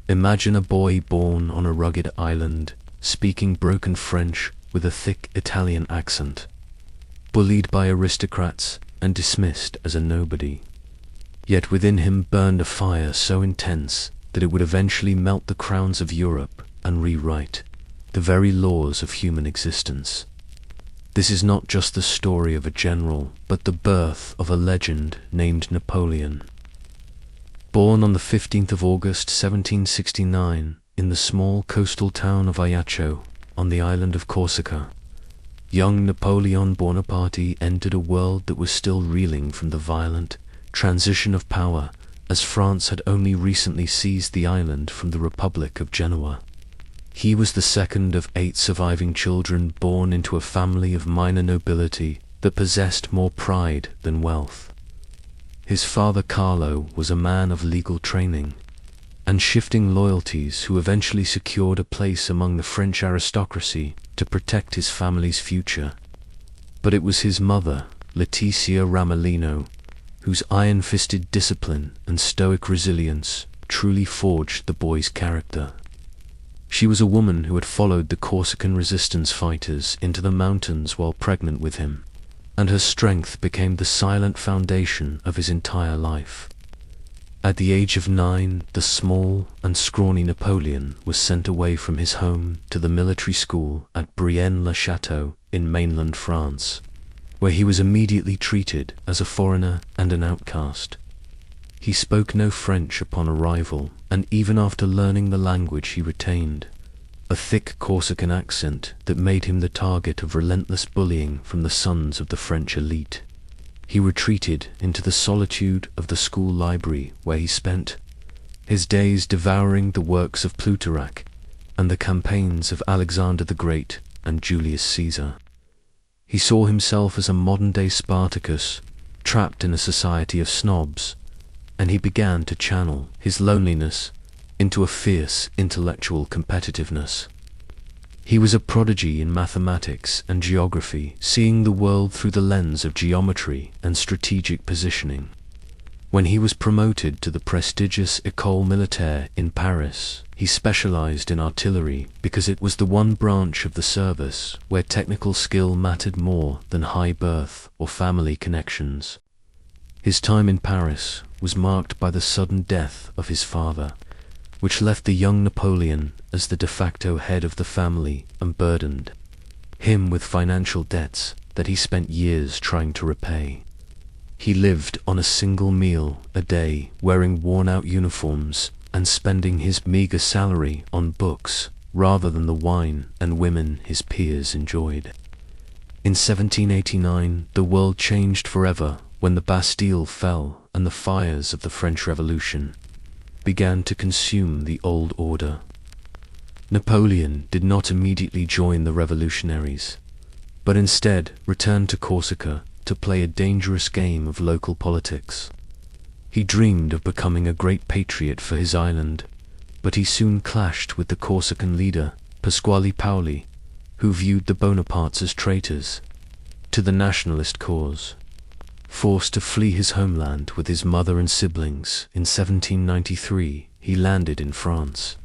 Imagine a boy born on a rugged island, speaking broken French with a thick Italian accent, bullied by aristocrats and dismissed as a nobody. Yet within him burned a fire so intense that it would eventually melt the crowns of Europe and rewrite the very laws of human existence. This is not just the story of a general, but the birth of a legend named Napoleon. Born on the 15th of August 1769 in the small coastal town of Ajaccio on the island of Corsica, young Napoleon Bonaparte entered a world that was still reeling from the violent transition of power, as France had only recently seized the island from the Republic of Genoa. He was the second of 8 surviving children born into a family of minor nobility that possessed more pride than wealth. His father Carlo was a man of legal training and shifting loyalties who eventually secured a place among the French aristocracy to protect his family's future. But it was his mother, Letizia Ramolino, whose iron-fisted discipline and stoic resilience truly forged the boy's character. She was a woman who had followed the Corsican resistance fighters into the mountains while pregnant with him, and her strength became the silent foundation of his entire life. At the age of 9, the small and scrawny Napoleon was sent away from his home to the military school at Brienne-le-Château in mainland France, where he was immediately treated as a foreigner and an outcast. He spoke no French upon arrival, and even after learning the language he retained a thick Corsican accent that made him the target of relentless bullying from the sons of the French elite. He retreated into the solitude of the school library, where he spent his days devouring the works of Plutarch and the campaigns of Alexander the Great and Julius Caesar. He saw himself as a modern-day Spartacus, trapped in a society of snobs, and he began to channel his loneliness into a fierce intellectual competitiveness. He was a prodigy in mathematics and geography, seeing the world through the lens of geometry and strategic positioning. When he was promoted to the prestigious École Militaire in Paris, he specialized in artillery because it was the one branch of the service where technical skill mattered more than high birth or family connections. His time in Paris was marked by the sudden death of his father, which left the young Napoleon as the de facto head of the family and burdened him with financial debts that he spent years trying to repay. He lived on a single meal a day, wearing worn-out uniforms and spending his meager salary on books rather than the wine and women his peers enjoyed. In 1789, the world changed forever when the Bastille fell and the fires of the French Revolution began to consume the old order. Napoleon did not immediately join the revolutionaries, but instead returned to Corsica to play a dangerous game of local politics. He dreamed of becoming a great patriot for his island, but he soon clashed with the Corsican leader, Pasquale Paoli, who viewed the Bonapartes as traitors to the nationalist cause. Forced to flee his homeland with his mother and siblings in 1793, he landed in France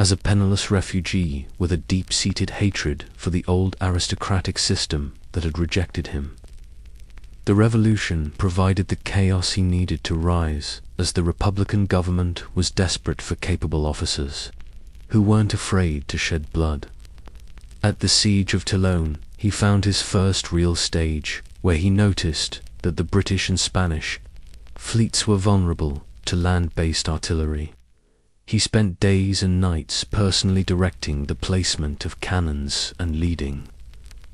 as a penniless refugee with a deep-seated hatred for the old aristocratic system that had rejected him. The revolution provided the chaos he needed to rise, as the Republican government was desperate for capable officers who weren't afraid to shed blood. At the siege of Toulon, he found his first real stage, where he noticed that the British and Spanish fleets were vulnerable to land-based artillery. He spent days and nights personally directing the placement of cannons and leading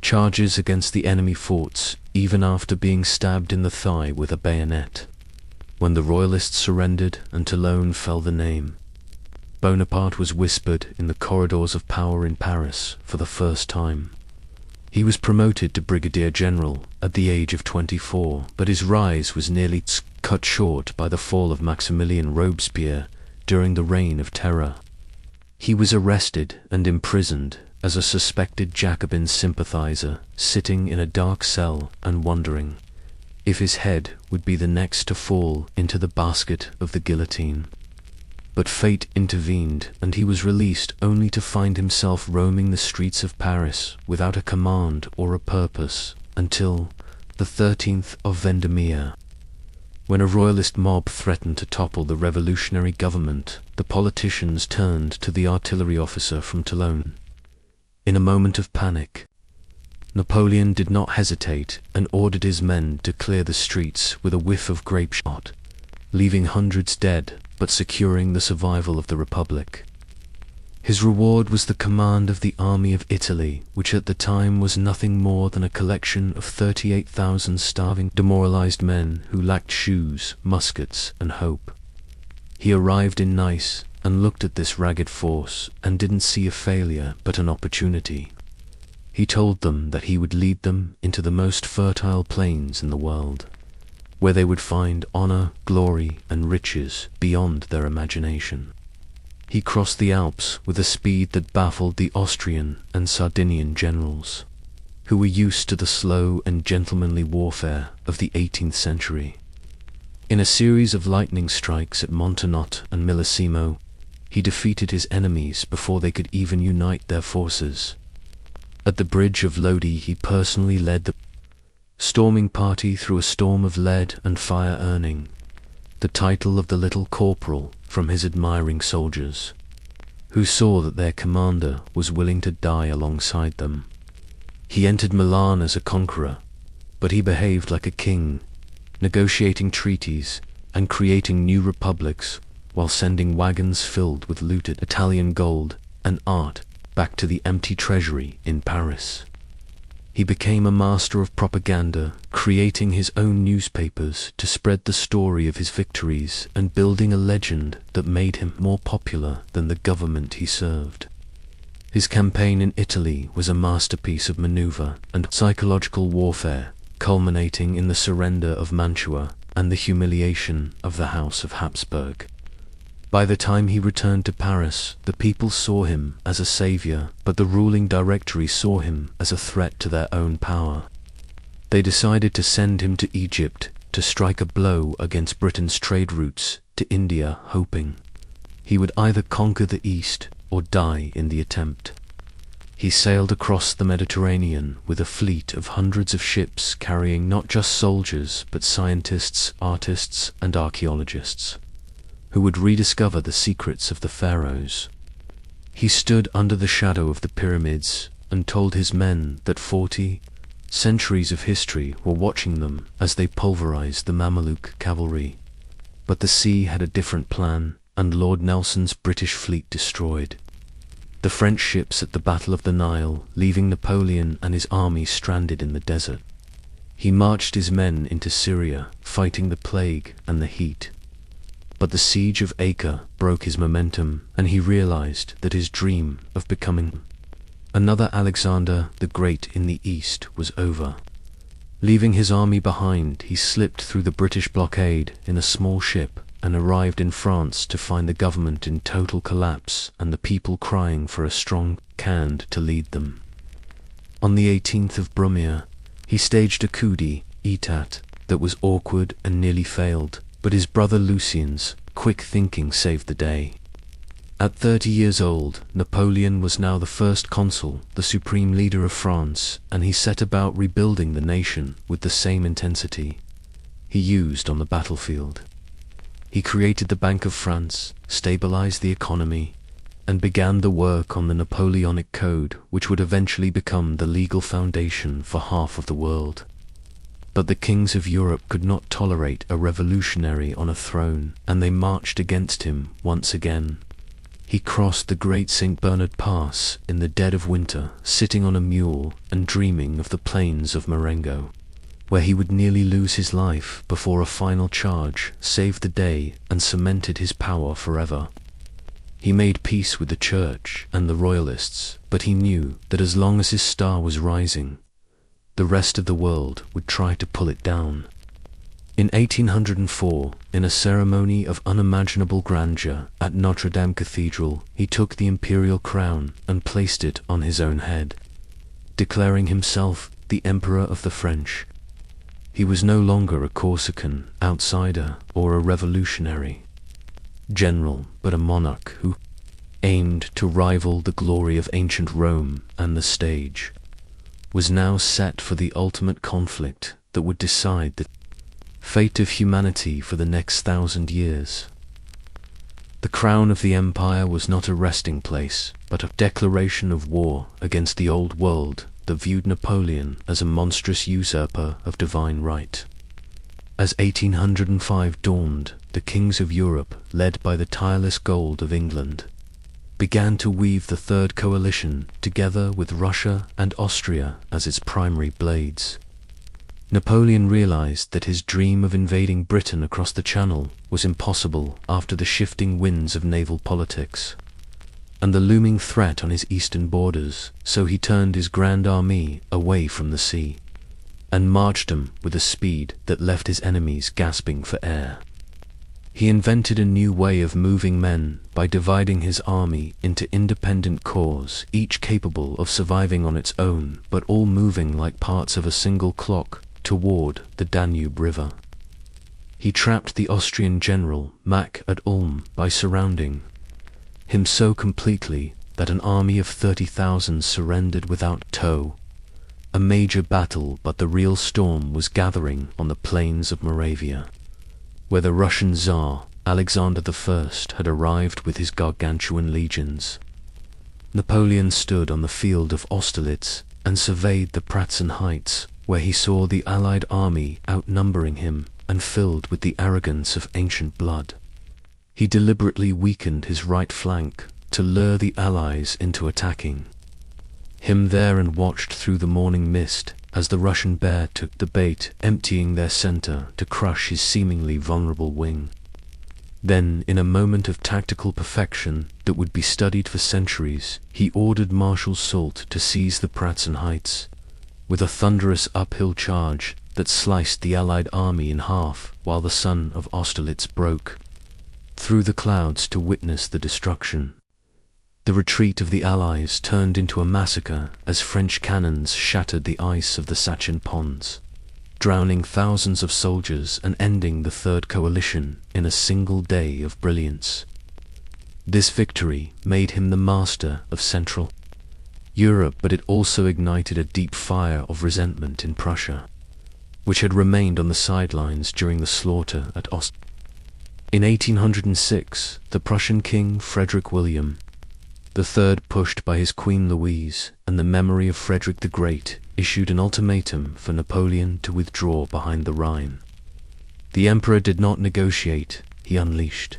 charges against the enemy forts, even after being stabbed in the thigh with a bayonet. When the Royalists surrendered and Toulon fell the name, Bonaparte was whispered in the corridors of power in Paris for the first time. He was promoted to brigadier general at the age of 24, but his rise was nearly cut short by the fall of Maximilien Robespierre during the Reign of Terror. He was arrested and imprisoned as a suspected Jacobin sympathizer, sitting in a dark cell and wondering if his head would be the next to fall into the basket of the guillotine. But fate intervened, and he was released only to find himself roaming the streets of Paris without a command or a purpose until the 13th of Vendemiaire. When a royalist mob threatened to topple the revolutionary government, the politicians turned to the artillery officer from Toulon. In a moment of panic, Napoleon did not hesitate and ordered his men to clear the streets with a whiff of grape shot, leaving hundreds dead but securing the survival of the Republic. His reward was the command of the army of Italy, which at the time was nothing more than a collection of 38,000 starving, demoralized men who lacked shoes, muskets, and hope. He arrived in Nice and looked at this ragged force and didn't see a failure but an opportunity. He told them that he would lead them into the most fertile plains in the world, where they would find honor, glory, and riches beyond their imagination. He crossed the Alps with a speed that baffled the Austrian and Sardinian generals, who were used to the slow and gentlemanly warfare of the 18th century. In a series of lightning strikes at Montenotte and Millesimo, he defeated his enemies before they could even unite their forces. At the bridge of Lodi, he personally led the storming party through a storm of lead and fire, earning the title of the Little Corporal from his admiring soldiers, who saw that their commander was willing to die alongside them. He entered Milan as a conqueror, but he behaved like a king, negotiating treaties and creating new republics while sending wagons filled with looted Italian gold and art back to the empty treasury in Paris. He became a master of propaganda, creating his own newspapers to spread the story of his victories and building a legend that made him more popular than the government he served. His campaign in Italy was a masterpiece of maneuver and psychological warfare, culminating in the surrender of Mantua and the humiliation of the House of Habsburg. By the time he returned to Paris, the people saw him as a savior, but the ruling directory saw him as a threat to their own power. They decided to send him to Egypt to strike a blow against Britain's trade routes to India, hoping he would either conquer the East or die in the attempt. He sailed across the Mediterranean with a fleet of hundreds of ships carrying not just soldiers but scientists, artists, and archaeologists, who would rediscover the secrets of the pharaohs. He stood under the shadow of the pyramids and told his men that 40 centuries of history were watching them as they pulverized the Mameluke cavalry. But the sea had a different plan, and Lord Nelson's British fleet destroyed the French ships at the Battle of the Nile, leaving Napoleon and his army stranded in the desert. He marched his men into Syria, fighting the plague and the heat. But the siege of Acre broke his momentum, and he realized that his dream of becoming another Alexander the Great in the East was over. Leaving his army behind, he slipped through the British blockade in a small ship and arrived in France to find the government in total collapse and the people crying for a strong hand to lead them. On the 18th of Brumaire, he staged a coup d'état that was awkward and nearly failed, but his brother Lucien's quick thinking saved the day. At 30 years old, Napoleon was now the first consul, the supreme leader of France, and he set about rebuilding the nation with the same intensity he used on the battlefield. He created the Bank of France, stabilized the economy, and began the work on the Napoleonic Code, which would eventually become the legal foundation for half of the world. But the kings of Europe could not tolerate a revolutionary on a throne, and they marched against him once again. He crossed the Great St. Bernard Pass in the dead of winter, sitting on a mule and dreaming of the plains of Marengo, where he would nearly lose his life before a final charge saved the day and cemented his power forever. He made peace with the church and the royalists, but he knew that as long as his star was rising, the rest of the world would try to pull it down. In 1804, in a ceremony of unimaginable grandeur at Notre Dame Cathedral, he took the imperial crown and placed it on his own head, declaring himself the Emperor of the French. He was no longer a Corsican, outsider, or a revolutionary. general, but a monarch who aimed to rival the glory of ancient Rome, and the stage was now set for the ultimate conflict that would decide the fate of humanity for the next 1,000 years. The crown of the empire was not a resting place, but a declaration of war against the old world that viewed Napoleon as a monstrous usurper of divine right. As 1805 dawned, the kings of Europe, led by the tireless gold of England, began to weave the Third Coalition together with Russia and Austria as its primary blades. Napoleon realized that his dream of invading Britain across the Channel was impossible after the shifting winds of naval politics and the looming threat on his eastern borders, so he turned his grand army away from the sea and marched them with a speed that left his enemies gasping for air. He invented a new way of moving men by dividing his army into independent corps, each capable of surviving on its own, but all moving like parts of a single clock toward the Danube River. He trapped the Austrian general Mack at Ulm by surrounding him so completely that an army of 30,000 surrendered without tow. A major battle, but the real storm was gathering on the plains of Moravia, where the Russian Tsar Alexander I had arrived with his gargantuan legions. Napoleon stood on the field of Austerlitz and surveyed the Pratzen Heights, where he saw the Allied army outnumbering him and filled with the arrogance of ancient blood. He deliberately weakened his right flank to lure the Allies into attacking him there and watched through the morning mist as the Russian bear took the bait, emptying their center to crush his seemingly vulnerable wing. Then, in a moment of tactical perfection that would be studied for centuries, he ordered Marshal Soult to seize the Pratzen Heights, with a thunderous uphill charge that sliced the Allied army in half, while the sun of Austerlitz broke through the clouds to witness the destruction. The retreat of the Allies turned into a massacre as French cannons shattered the ice of the Sachin ponds, drowning thousands of soldiers and ending the Third Coalition in a single day of brilliance. This victory made him the master of Central Europe, but it also ignited a deep fire of resentment in Prussia, which had remained on the sidelines during the slaughter at Austerlitz. In 1806, the Prussian King Frederick William III, pushed by his Queen Louise and the memory of Frederick the Great, issued an ultimatum for Napoleon to withdraw behind the Rhine. The emperor did not negotiate, he unleashed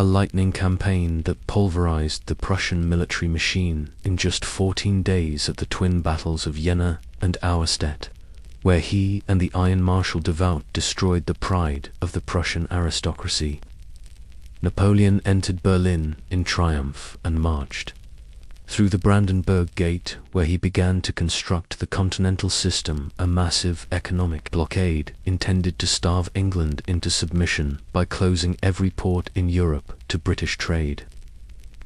a lightning campaign that pulverized the Prussian military machine in just 14 days at the twin battles of Jena and Austerlitz, where he and the Iron Marshal Davout destroyed the pride of the Prussian aristocracy. Napoleon entered Berlin in triumph and marched through the Brandenburg Gate, where he began to construct the continental system, a massive economic blockade intended to starve England into submission by closing every port in Europe to British trade.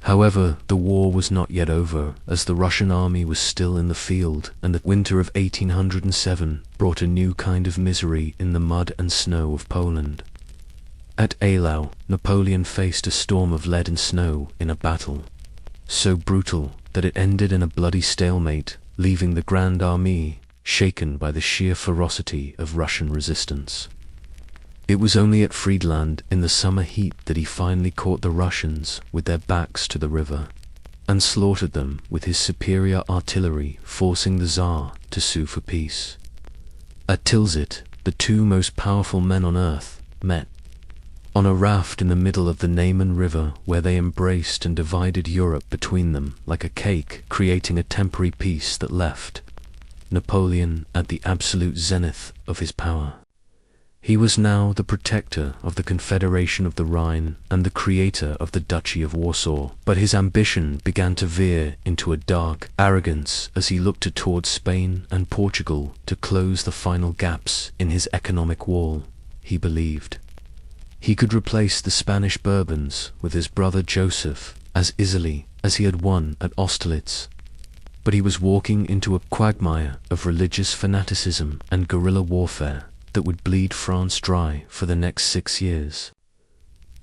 However, the war was not yet over, as the Russian army was still in the field, and the winter of 1807 brought a new kind of misery in the mud and snow of Poland. At Eylau, Napoleon faced a storm of lead and snow in a battle so brutal that it ended in a bloody stalemate, leaving the Grand Army shaken by the sheer ferocity of Russian resistance. It was only at Friedland in the summer heat that he finally caught the Russians with their backs to the river and slaughtered them with his superior artillery, forcing the Tsar to sue for peace. At Tilsit, the two most powerful men on earth met on a raft in the middle of the Neman River, where they embraced and divided Europe between them like a cake, creating a temporary peace that left Napoleon at the absolute zenith of his power. He was now the protector of the Confederation of the Rhine and the creator of the Duchy of Warsaw, but his ambition began to veer into a dark arrogance as he looked towards Spain and Portugal to close the final gaps in his economic wall. He believed he could replace the Spanish Bourbons with his brother Joseph as easily as he had won at Austerlitz. But he was walking into a quagmire of religious fanaticism and guerrilla warfare that would bleed France dry for the next 6 years.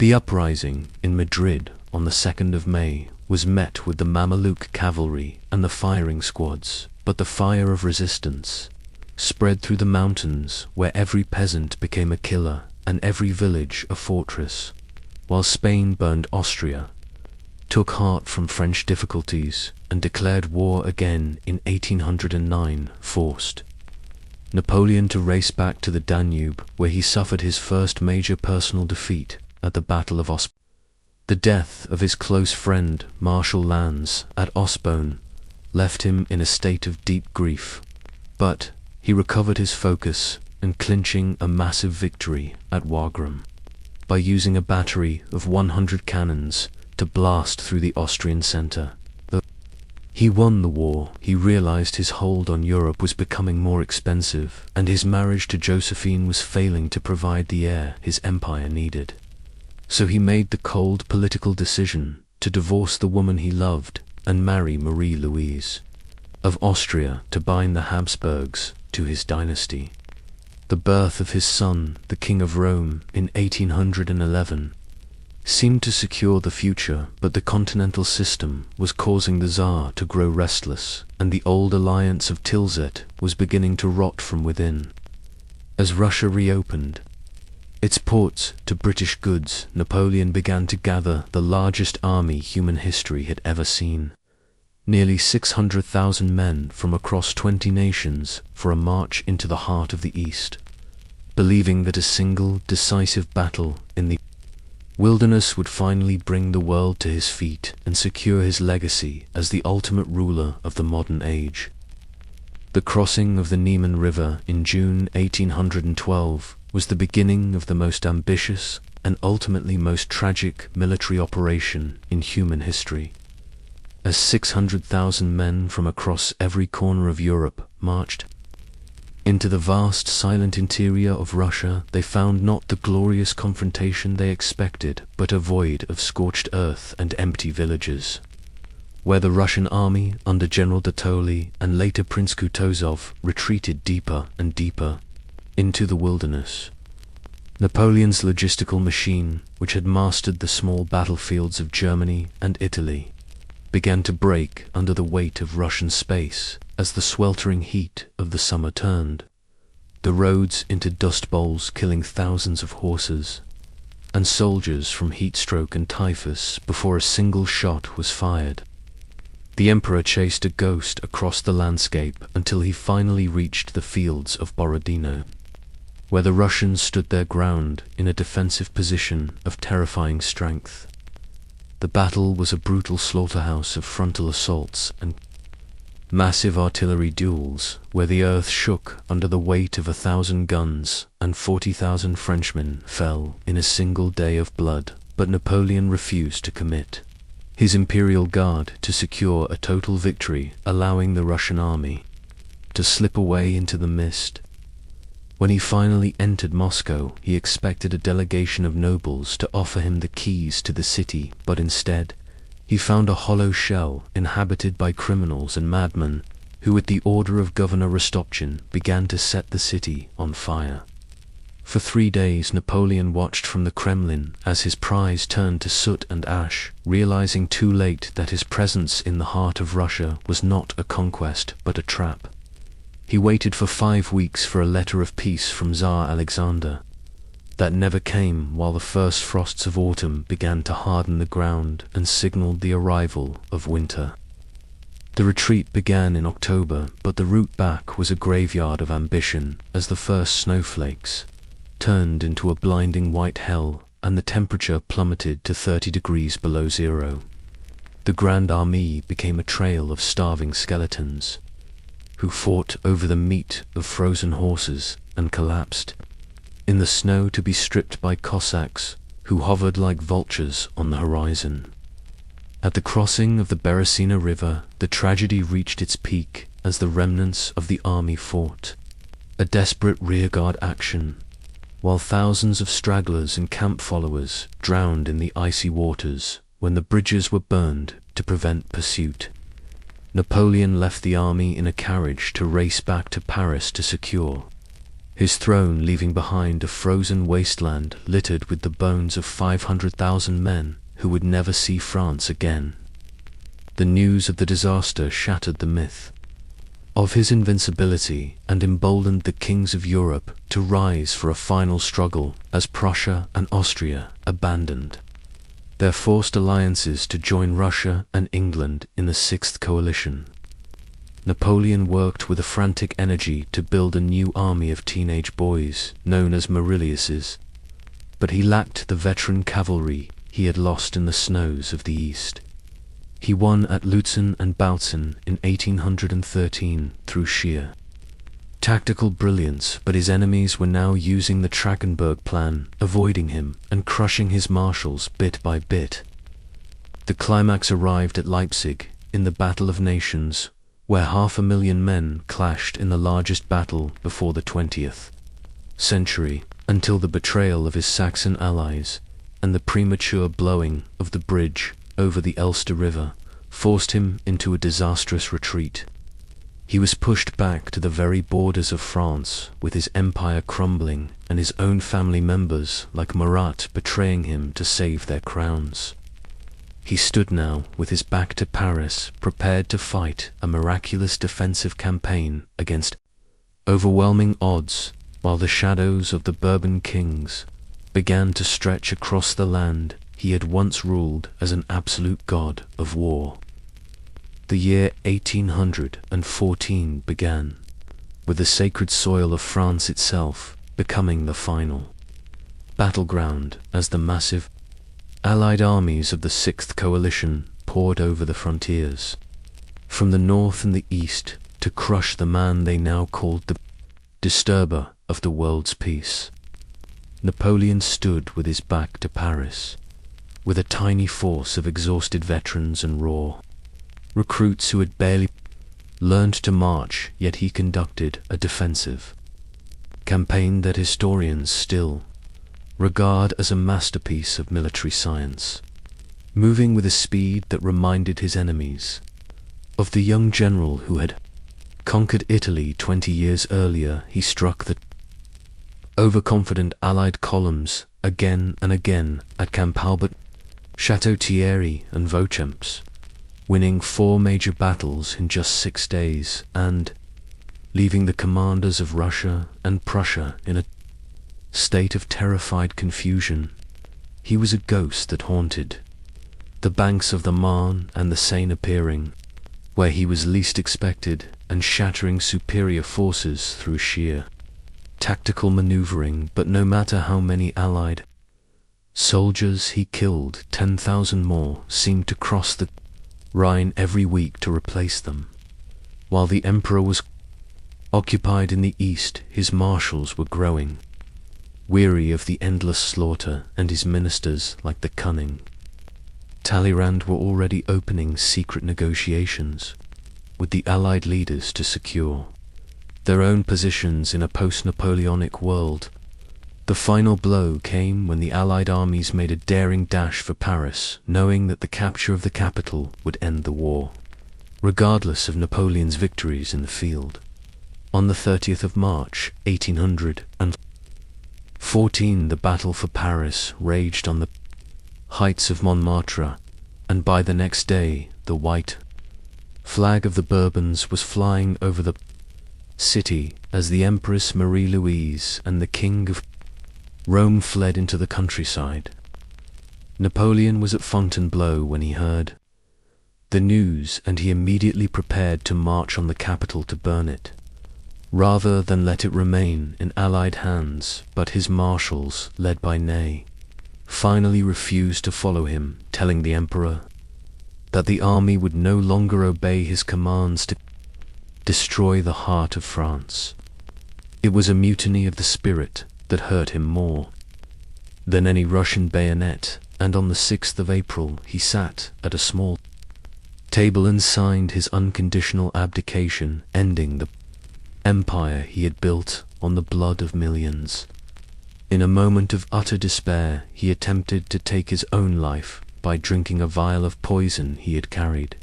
The uprising in Madrid on the 2nd of May was met with the Mameluke cavalry and the firing squads, but the fire of resistance spread through the mountains, where every peasant became a killer and every village a fortress, while Spain burned Austria, took heart from French difficulties, and declared war again in 1809, forced Napoleon to race back to the Danube, where he suffered his first major personal defeat at the Battle of Austerlitz. The death of his close friend, Marshal Lannes, at Ostbone, left him in a state of deep grief, but he recovered his focus and clinching a massive victory at Wagram by using a battery of 100 cannons to blast through the Austrian center. Though he won the war, he realized his hold on Europe was becoming more expensive, and his marriage to Josephine was failing to provide the heir his empire needed. So he made the cold political decision to divorce the woman he loved and marry Marie-Louise of Austria to bind the Habsburgs to his dynasty. The birth of his son, the King of Rome, in 1811 seemed to secure the future, but the continental system was causing the Tsar to grow restless, and the old alliance of Tilsit was beginning to rot from within. As Russia reopened its ports to British goods, Napoleon began to gather the largest army human history had ever seen. Nearly 600,000 men from across 20 nations for a march into the heart of the East, believing that a single decisive battle in the wilderness would finally bring the world to his feet and secure his legacy as the ultimate ruler of the modern age. The crossing of the Niemen River in June 1812 was the beginning of the most ambitious and ultimately most tragic military operation in human history. As 600,000 men from across every corner of Europe marched into the vast silent interior of Russia, they found not the glorious confrontation they expected, but a void of scorched earth and empty villages, where the Russian army under General Davout and later Prince Kutuzov retreated deeper and deeper into the wilderness. Napoleon's logistical machine, which had mastered the small battlefields of Germany and Italy, began to break under the weight of Russian space as the sweltering heat of the summer turned the roads into dust bowls, killing thousands of horses and soldiers from heat stroke and typhus before a single shot was fired. The emperor chased a ghost across the landscape until he finally reached the fields of Borodino, where the Russians stood their ground in a defensive position of terrifying strength. The battle was a brutal slaughterhouse of frontal assaults and massive artillery duels, where the earth shook under the weight of 1,000 guns and 40,000 Frenchmen fell in a single day of blood. But Napoleon refused to commit his Imperial Guard to secure a total victory, allowing the Russian army to slip away into the mist. When he finally entered Moscow, he expected a delegation of nobles to offer him the keys to the city, but instead he found a hollow shell inhabited by criminals and madmen who, at the order of Governor Rostopchin, began to set the city on fire. For 3 days Napoleon watched from the Kremlin as his prize turned to soot and ash, realizing too late that his presence in the heart of Russia was not a conquest but a trap. He waited for 5 weeks for a letter of peace from Tsar Alexander. That never came, while the first frosts of autumn began to harden the ground and signaled the arrival of winter. The retreat began in October, but the route back was a graveyard of ambition as the first snowflakes turned into a blinding white hell and the temperature plummeted to 30 degrees below zero. The Grand Armée became a trail of starving skeletons who fought over the meat of frozen horses and collapsed in the snow to be stripped by Cossacks who hovered like vultures on the horizon. At the crossing of the Beresina River, the tragedy reached its peak as the remnants of the army fought a desperate rearguard action, while thousands of stragglers and camp followers drowned in the icy waters when the bridges were burned to prevent pursuit. Napoleon left the army in a carriage to race back to Paris to secure his throne leaving behind a frozen wasteland littered with the bones of 500,000 men who would never see France again. The news of the disaster shattered the myth of his invincibility and emboldened the kings of Europe to rise for a final struggle as Prussia and Austria abandoned their forced alliances to join Russia and England in the Sixth Coalition. Napoleon worked with a frantic energy to build a new army of teenage boys known as Miraculouses, but he lacked the veteran cavalry he had lost in the snows of the East. He won at Lutzen and Bautzen in 1813 through sheer tactical brilliance, but his enemies were now using the Trachenberg plan, avoiding him and crushing his marshals bit by bit. The climax arrived at Leipzig in the Battle of Nations, where 500,000 men clashed in the largest battle before the 20th century, until the betrayal of his Saxon allies and the premature blowing of the bridge over the Elster River forced him into a disastrous retreat. He was pushed back to the very borders of France, with his empire crumbling and his own family members like Murat betraying him to save their crowns. He stood now with his back to Paris, prepared to fight a miraculous defensive campaign against overwhelming odds, while the shadows of the Bourbon kings began to stretch across the land he had once ruled as an absolute god of war. The year 1814 began, with the sacred soil of France itself becoming the final battleground as the massive Allied armies of the Sixth Coalition poured over the frontiers, from the north and the east, to crush the man they now called the disturber of the world's peace. Napoleon stood with his back to Paris, with a tiny force of exhausted veterans and raw recruits who had barely learned to march, yet he conducted a defensive campaign that historians still regard as a masterpiece of military science, moving with a speed that reminded his enemies of the young general who had conquered Italy 20 years earlier. He struck the overconfident Allied columns again and again at Camp Albert, Chateau Thierry and Vauchamps, winning 4 major battles in just 6 days and leaving the commanders of Russia and Prussia in a state of terrified confusion. He was a ghost that haunted the banks of the Marne and the Seine, appearing where he was least expected and shattering superior forces through sheer tactical maneuvering. But no matter how many Allied soldiers he killed, 10,000 more seemed to cross the Rhine every week to replace them. While the emperor was occupied in the east, his marshals were growing weary of the endless slaughter, and his ministers, like the cunning Talleyrand, were already opening secret negotiations with the Allied leaders to secure their own positions in a post-Napoleonic world. The final blow came when the Allied armies made a daring dash for Paris, knowing that the capture of the capital would end the war, regardless of Napoleon's victories in the field. On the 30th of March, 1814, the battle for Paris raged on the heights of Montmartre, and by the next day, the white flag of the Bourbons was flying over the city as the Empress Marie-Louise and the King of Rome fled into the countryside. Napoleon was at Fontainebleau when he heard the news, and he immediately prepared to march on the capital to burn it, rather than let it remain in Allied hands. But his marshals, led by Ney, finally refused to follow him, telling the emperor that the army would no longer obey his commands to destroy the heart of France. It was a mutiny of the spirit that hurt him more than any Russian bayonet, and on the 6th of April he sat at a small table and signed his unconditional abdication, ending the empire he had built on the blood of millions. In a moment of utter despair, he attempted to take his own life by drinking a vial of poison he had carried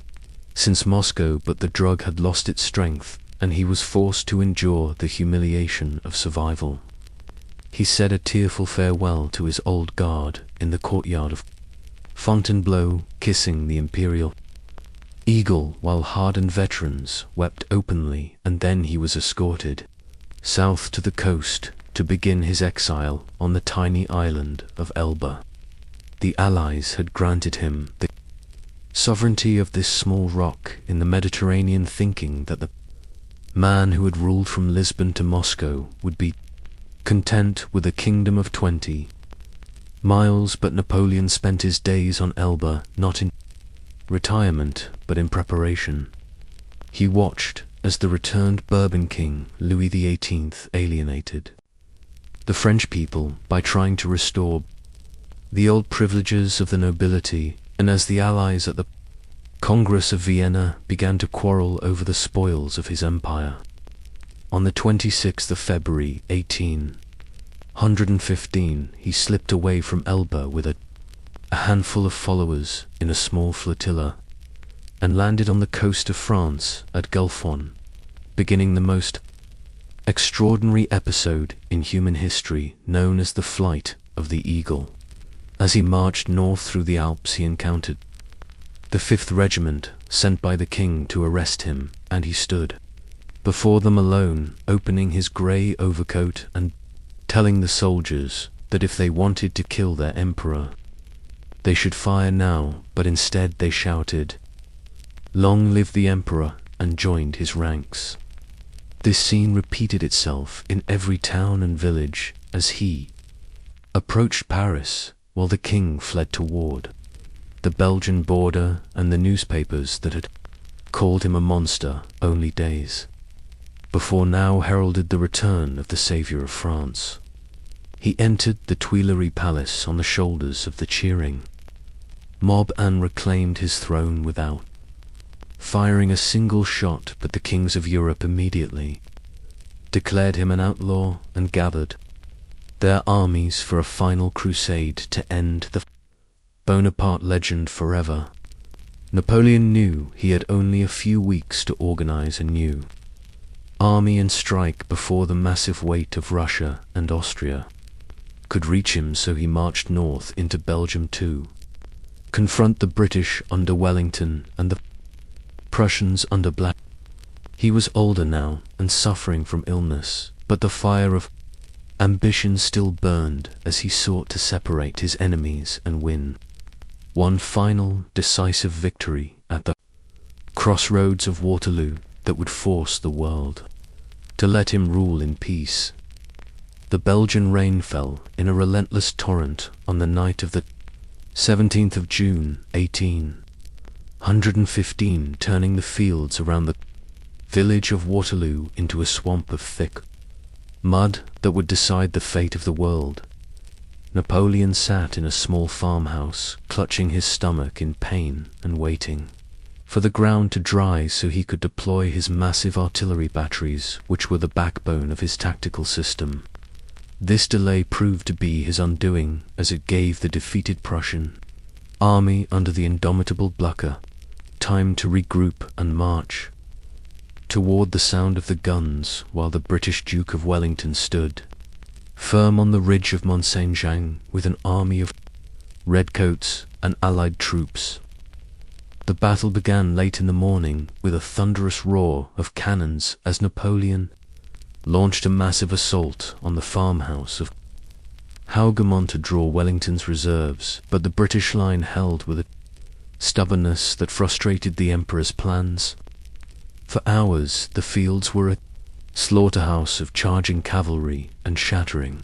since Moscow, but the drug had lost its strength and he was forced to endure the humiliation of survival. He said a tearful farewell to his old guard in the courtyard of Fontainebleau, kissing the imperial eagle while hardened veterans wept openly, and then he was escorted south to the coast to begin his exile on the tiny island of Elba. The Allies had granted him the sovereignty of this small rock in the Mediterranean, thinking that the man who had ruled from Lisbon to Moscow would be content with a kingdom of 20 miles, but Napoleon spent his days on Elba not in retirement but in preparation. He watched as the returned Bourbon king Louis XVIII alienated the French people by trying to restore the old privileges of the nobility, and as the Allies at the Congress of Vienna began to quarrel over the spoils of his empire. On the 26th of February 1815, he slipped away from Elba with a handful of followers in a small flotilla and landed on the coast of France at Galfon, beginning the most extraordinary episode in human history known as the Flight of the Eagle. As he marched north through the Alps, he encountered the 5th Regiment sent by the king to arrest him, and he stood before them alone, opening his grey overcoat and telling the soldiers that if they wanted to kill their emperor, they should fire now, but instead they shouted, "Long live the emperor," and joined his ranks. This scene repeated itself in every town and village as he approached Paris, while the king fled toward the Belgian border, and the newspapers that had called him a monster only days before now heralded the return of the savior of France. He entered the Tuileries Palace on the shoulders of the cheering mob and reclaimed his throne without firing a single shot, but the kings of Europe immediately declared him an outlaw and gathered their armies for a final crusade to end the Bonaparte legend forever. Napoleon knew he had only a few weeks to organize a new army and strike before the massive weight of Russia and Austria could reach him, so he marched north into Belgium to confront the British under Wellington and the Prussians under Black. He was older now and suffering from illness, but the fire of ambition still burned as he sought to separate his enemies and win one final decisive victory at the crossroads of Waterloo that would force the world to let him rule in peace. The Belgian rain fell in a relentless torrent on the night of the 17th of June, 1815, turning the fields around the village of Waterloo into a swamp of thick mud that would decide the fate of the world. Napoleon sat in a small farmhouse, clutching his stomach in pain and waiting for the ground to dry so he could deploy his massive artillery batteries, which were the backbone of his tactical system. This delay proved to be his undoing, as it gave the defeated Prussian army under the indomitable Blucher time to regroup and march toward the sound of the guns, while the British Duke of Wellington stood firm on the ridge of Mont Saint-Jean with an army of redcoats and allied troops. The battle began late in the morning with a thunderous roar of cannons as Napoleon launched a massive assault on the farmhouse of Hougoumont to draw Wellington's reserves, but the British line held with a stubbornness that frustrated the Emperor's plans. For hours the fields were a slaughterhouse of charging cavalry and shattering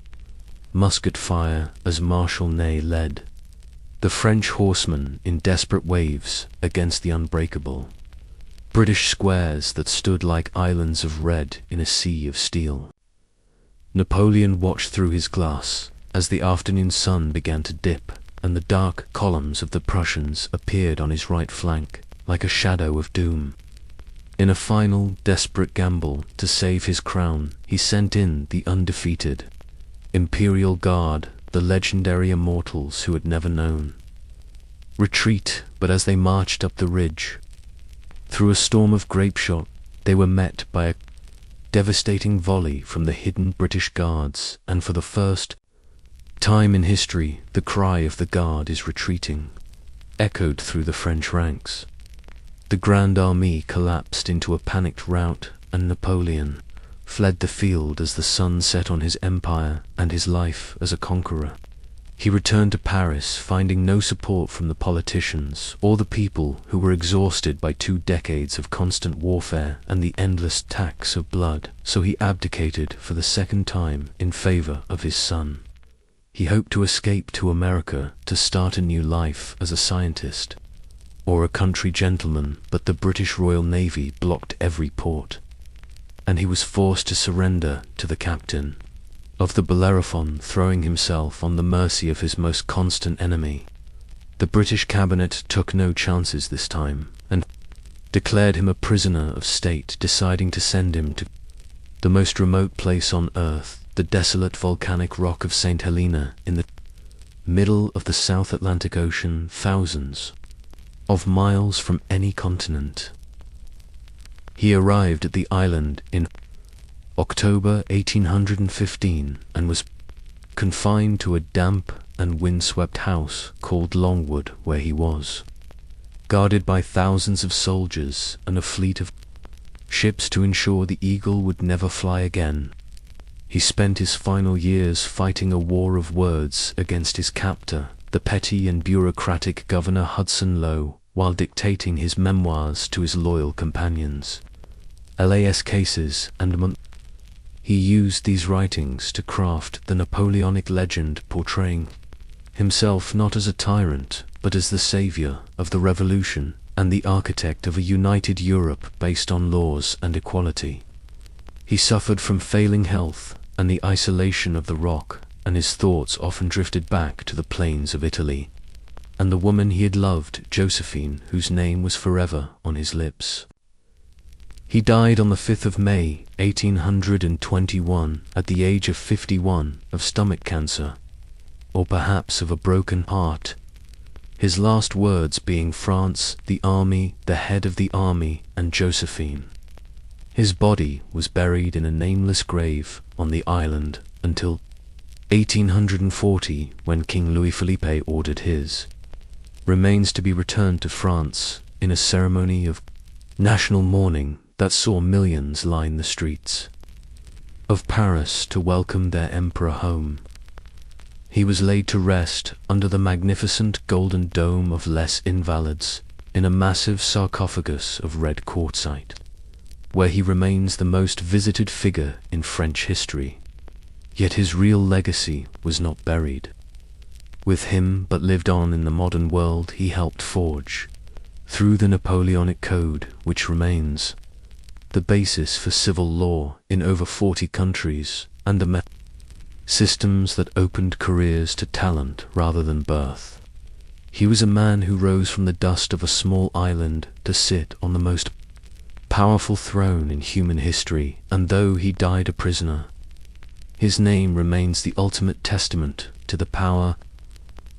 musket fire as Marshal Ney led the French horsemen in desperate waves against the unbreakable British squares that stood like islands of red in a sea of steel. Napoleon watched through his glass as the afternoon sun began to dip and the dark columns of the Prussians appeared on his right flank like a shadow of doom. In a final, desperate gamble to save his crown, he sent in the undefeated Imperial Guard, the legendary immortals who had never known retreat, but as they marched up the ridge, through a storm of grape shot, they were met by a devastating volley from the hidden British Guards, and for the first time in history, the cry of the Guard is retreating, echoed through the French ranks. The Grand Army collapsed into a panicked rout, and Napoleon fled the field as the sun set on his empire and his life as a conqueror. He returned to Paris, finding no support from the politicians or the people who were exhausted by 2 decades of constant warfare and the endless tax of blood, so he abdicated for the second time in favor of his son. He hoped to escape to America to start a new life as a scientist or a country gentleman, but the British Royal Navy blocked every port, and he was forced to surrender to the captain of the Bellerophon, throwing himself on the mercy of his most constant enemy. The British cabinet took no chances this time, and declared him a prisoner of state, deciding to send him to the most remote place on earth, the desolate volcanic rock of St. Helena in the middle of the South Atlantic Ocean, thousands of miles from any continent. He arrived at the island in October 1815 and was confined to a damp and windswept house called Longwood, where he was guarded by thousands of soldiers and a fleet of ships to ensure the eagle would never fly again. He spent his final years fighting a war of words against his captor, the petty and bureaucratic Governor Hudson Lowe, while dictating his memoirs to his loyal companions. LAS cases and he used these writings to craft the Napoleonic legend, portraying himself not as a tyrant, but as the savior of the revolution and the architect of a united Europe based on laws and equality. He suffered from failing health and the isolation of the rock, and his thoughts often drifted back to the plains of Italy and the woman he had loved, Josephine, whose name was forever on his lips. He died on the 5th of May, 1821, at the age of 51, of stomach cancer, or perhaps of a broken heart, his last words being France, the army, the head of the army, and Josephine. His body was buried in a nameless grave on the island until 1840, when King Louis-Philippe ordered his remains to be returned to France in a ceremony of national mourning that saw millions line the streets of Paris to welcome their emperor home. He was laid to rest under the magnificent golden dome of Les Invalides in a massive sarcophagus of red quartzite, where he remains the most visited figure in French history. Yet his real legacy was not buried with him, but lived on in the modern world he helped forge through the Napoleonic Code, which remains the basis for civil law in over 40 countries, and the systems that opened careers to talent rather than birth. He was a man who rose from the dust of a small island to sit on the most powerful throne in human history, and though he died a prisoner, his name remains the ultimate testament to the power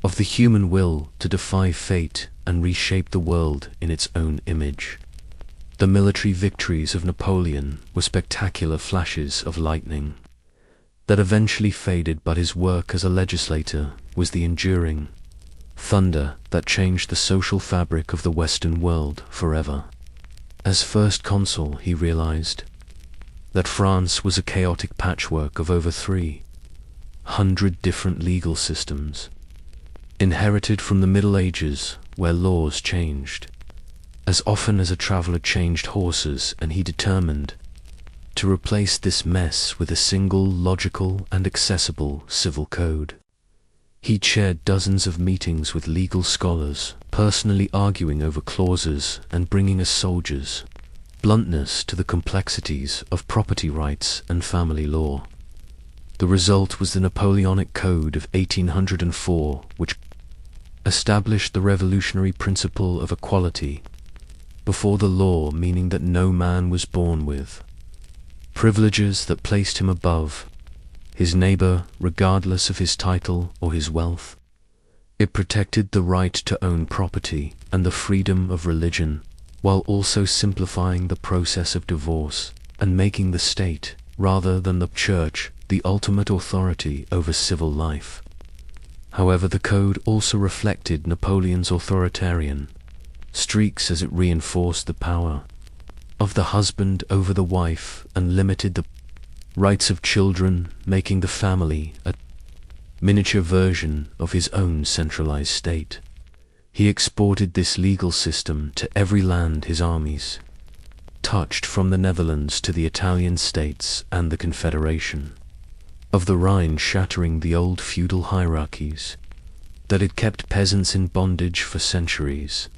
of the human will to defy fate and reshape the world in its own image. The military victories of Napoleon were spectacular flashes of lightning that eventually faded, but his work as a legislator was the enduring thunder that changed the social fabric of the Western world forever. As first consul, he realized that France was a chaotic patchwork of over 300 different legal systems, inherited from the Middle Ages, where laws changed as often as a traveler changed horses, and he determined to replace this mess with a single, logical, and accessible civil code. He chaired dozens of meetings with legal scholars, personally arguing over clauses and bringing a soldier's bluntness to the complexities of property rights and family law. The result was the Napoleonic Code of 1804, which established the revolutionary principle of equality before the law, meaning that no man was born with privileges that placed him above his neighbor, regardless of his title or his wealth. It protected the right to own property and the freedom of religion, while also simplifying the process of divorce and making the state, rather than the church, the ultimate authority over civil life. However, the code also reflected Napoleon's authoritarian streaks as it reinforced the power of the husband over the wife and limited the rights of children, making the family a miniature version of his own centralized state. He exported this legal system to every land his armies touched, from the Netherlands to the Italian states and the Confederation of the Rhine, shattering the old feudal hierarchies that had kept peasants in bondage for centuries.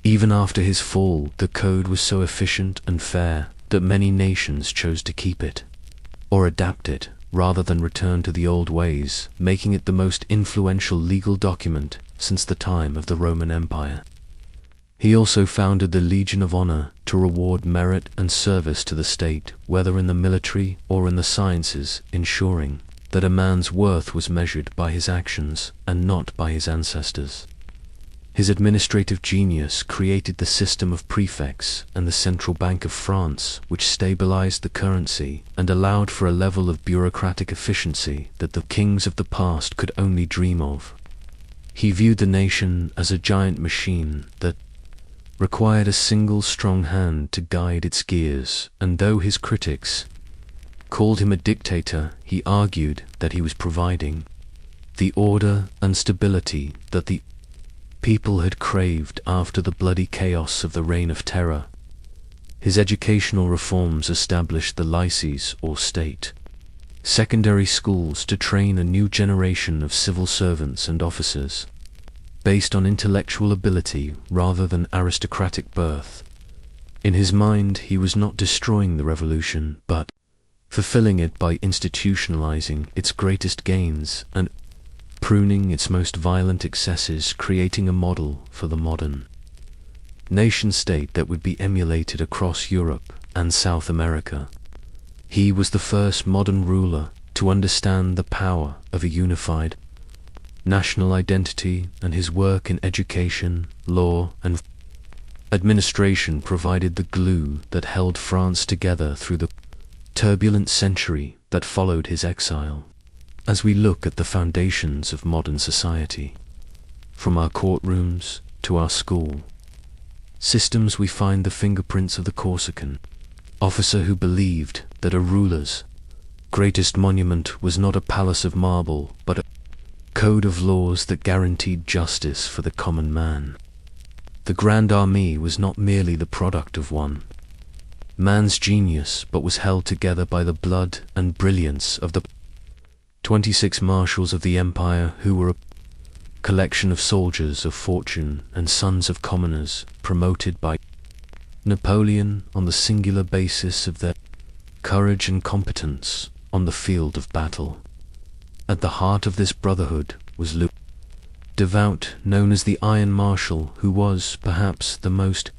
Even after his fall, the code was so efficient and fair that many nations chose to keep it or adapt it rather than return to the old ways, making it the most influential legal document since the time of the Roman Empire. He also founded the Legion of Honor to reward merit and service to the state, whether in the military or in the sciences, ensuring that a man's worth was measured by his actions and not by his ancestors. His administrative genius created the system of prefects and the Central Bank of France, which stabilized the currency and allowed for a level of bureaucratic efficiency that the kings of the past could only dream of. He viewed the nation as a giant machine that required a single strong hand to guide its gears, and though his critics called him a dictator, he argued that he was providing the order and stability that the people had craved after the bloody chaos of the Reign of Terror. His educational reforms established the lycées, or state secondary schools, to train a new generation of civil servants and officers, based on intellectual ability rather than aristocratic birth. In his mind, he was not destroying the revolution, but fulfilling it by institutionalizing its greatest gains and pruning its most violent excesses, creating a model for the modern nation-state that would be emulated across Europe and South America. He was the first modern ruler to understand the power of a unified national identity, and his work in education, law, and administration provided the glue that held France together through the turbulent century that followed his exile. As we look at the foundations of modern society, from our courtrooms to our school systems, we find the fingerprints of the Corsican officer who believed that a ruler's greatest monument was not a palace of marble, but a code of laws that guaranteed justice for the common man. The Grand Army was not merely the product of one man's genius, but was held together by the blood and brilliance of the 26 marshals of the empire, who were a collection of soldiers of fortune and sons of commoners, promoted by Napoleon on the singular basis of their courage and competence on the field of battle. At the heart of this brotherhood was Davout, known as the Iron Marshal, who was, perhaps, the most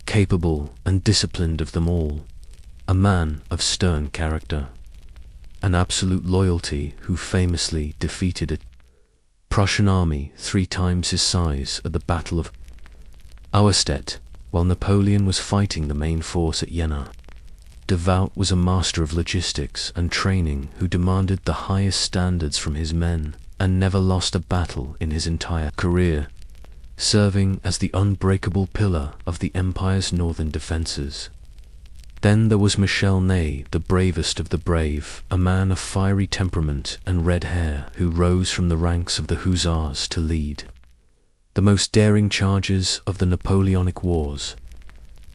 capable and disciplined of them all, a man of stern character and absolute loyalty, who famously defeated a Prussian army 3 times his size at the Battle of Austerlitz, while Napoleon was fighting the main force at Jena. Davout was a master of logistics and training who demanded the highest standards from his men and never lost a battle in his entire career, serving as the unbreakable pillar of the empire's northern defenses. Then there was Michel Ney, the bravest of the brave, a man of fiery temperament and red hair, who rose from the ranks of the hussars to lead the most daring charges of the Napoleonic Wars.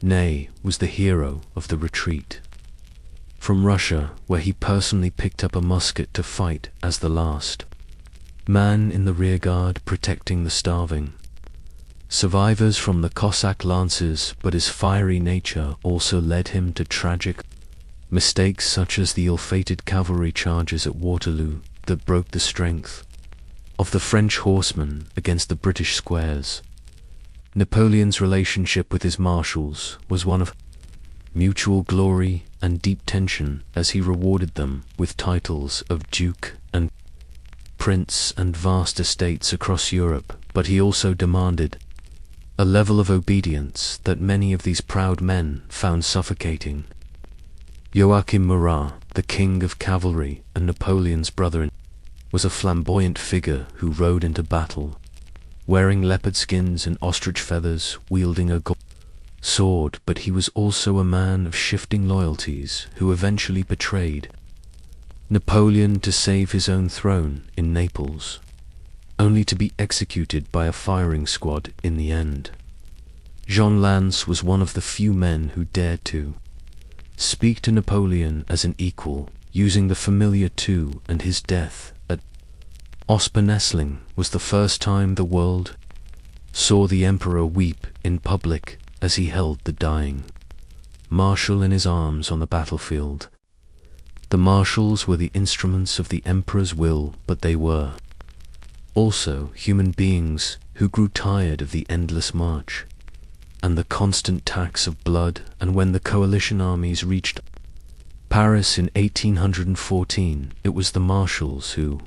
Ney was the hero of the retreat from Russia, where he personally picked up a musket to fight as the last man in the rearguard, protecting the starving survivors from the Cossack lances, but his fiery nature also led him to tragic mistakes such as the ill-fated cavalry charges at Waterloo that broke the strength of the French horsemen against the British squares. Napoleon's relationship with his marshals was one of mutual glory and deep tension, as he rewarded them with titles of duke and prince and vast estates across Europe, but he also demanded a level of obedience that many of these proud men found suffocating. Joachim Murat, the king of cavalry and Napoleon's brother, was a flamboyant figure who rode into battle, wearing leopard skins and ostrich feathers, wielding a sword, but he was also a man of shifting loyalties who eventually betrayed Napoleon to save his own throne in Naples, only to be executed by a firing squad in the end. Jean Lance was one of the few men who dared to speak to Napoleon as an equal, using the familiar "tu" and his death at Austerlitz was the first time the world saw the emperor weep in public as he held the dying Marshal in his arms on the battlefield. The Marshals were the instruments of the emperor's will, but they were also human beings who grew tired of the endless march and the constant tax of blood, and when the coalition armies reached Paris in 1814, it was the Marshals who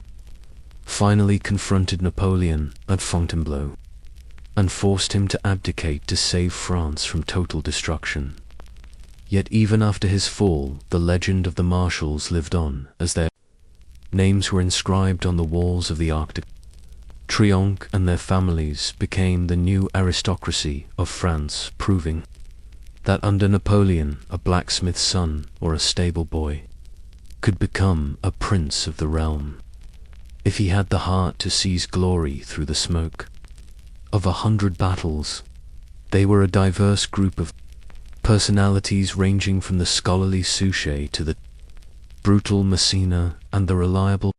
finally confronted Napoleon at Fontainebleau and forced him to abdicate to save France from total destruction. Yet even after his fall, the legend of the Marshals lived on, as their names were inscribed on the walls of the Arc de Triomphe, and their families became the new aristocracy of France, proving that under Napoleon, a blacksmith's son or a stable boy could become a prince of the realm, if he had the heart to seize glory through the smoke of 100 battles. They were a diverse group of personalities ranging from the scholarly Suchet to the brutal Massena and the reliable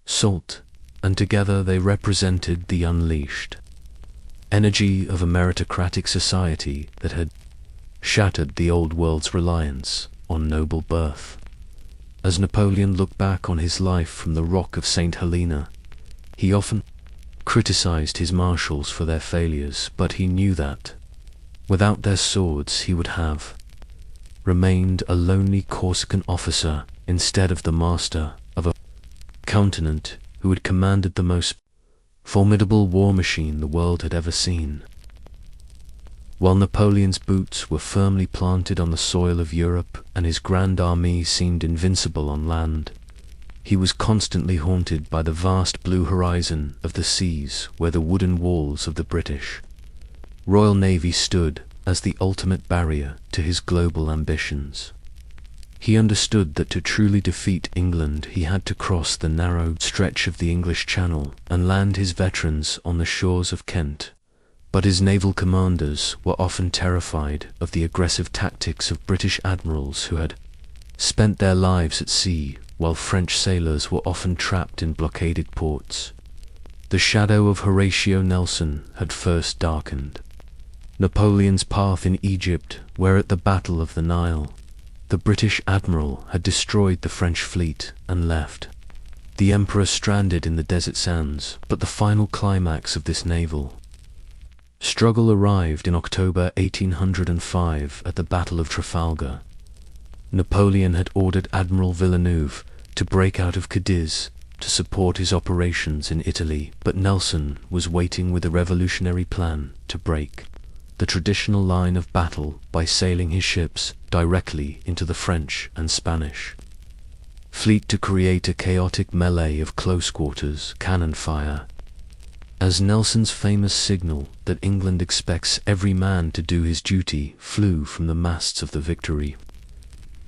Soult, and together they represented the unleashed energy of a meritocratic society that had shattered the old world's reliance on noble birth. As Napoleon looked back on his life from the rock of St. Helena, he often criticized his marshals for their failures, but he knew that without their swords he would have remained a lonely Corsican officer instead of the master of a continent who had commanded the most formidable war machine the world had ever seen. While Napoleon's boots were firmly planted on the soil of Europe and his grand army seemed invincible on land, he was constantly haunted by the vast blue horizon of the seas where the wooden walls of the British Royal Navy stood as the ultimate barrier to his global ambitions. He understood that to truly defeat England he had to cross the narrow stretch of the English Channel and land his veterans on the shores of Kent, but his naval commanders were often terrified of the aggressive tactics of British admirals who had spent their lives at sea, while French sailors were often trapped in blockaded ports. The shadow of Horatio Nelson had first darkened Napoleon's path in Egypt, where at the Battle of the Nile, the British admiral had destroyed the French fleet and left the emperor stranded in the desert sands. But the final climax of this naval struggle arrived in October 1805 at the Battle of Trafalgar. Napoleon had ordered Admiral Villeneuve to break out of Cadiz to support his operations in Italy, but Nelson was waiting with a revolutionary plan to break the traditional line of battle by sailing his ships directly into the French and Spanish fleet to create a chaotic melee of close quarters cannon fire. As Nelson's famous signal that England expects every man to do his duty flew from the masts of the Victory,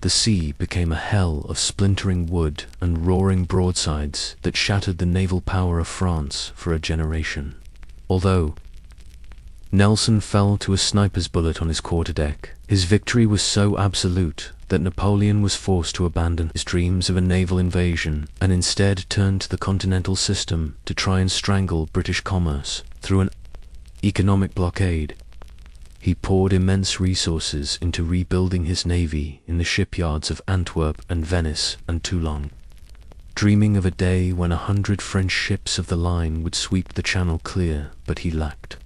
the sea became a hell of splintering wood and roaring broadsides that shattered the naval power of France for a generation. Although Nelson fell to a sniper's bullet on his quarterdeck, his victory was so absolute that Napoleon was forced to abandon his dreams of a naval invasion and instead turned to the continental system to try and strangle British commerce through an economic blockade. He poured immense resources into rebuilding his navy in the shipyards of Antwerp and Venice and Toulon, dreaming of a day when 100 French ships of the line would sweep the Channel clear, but he lacked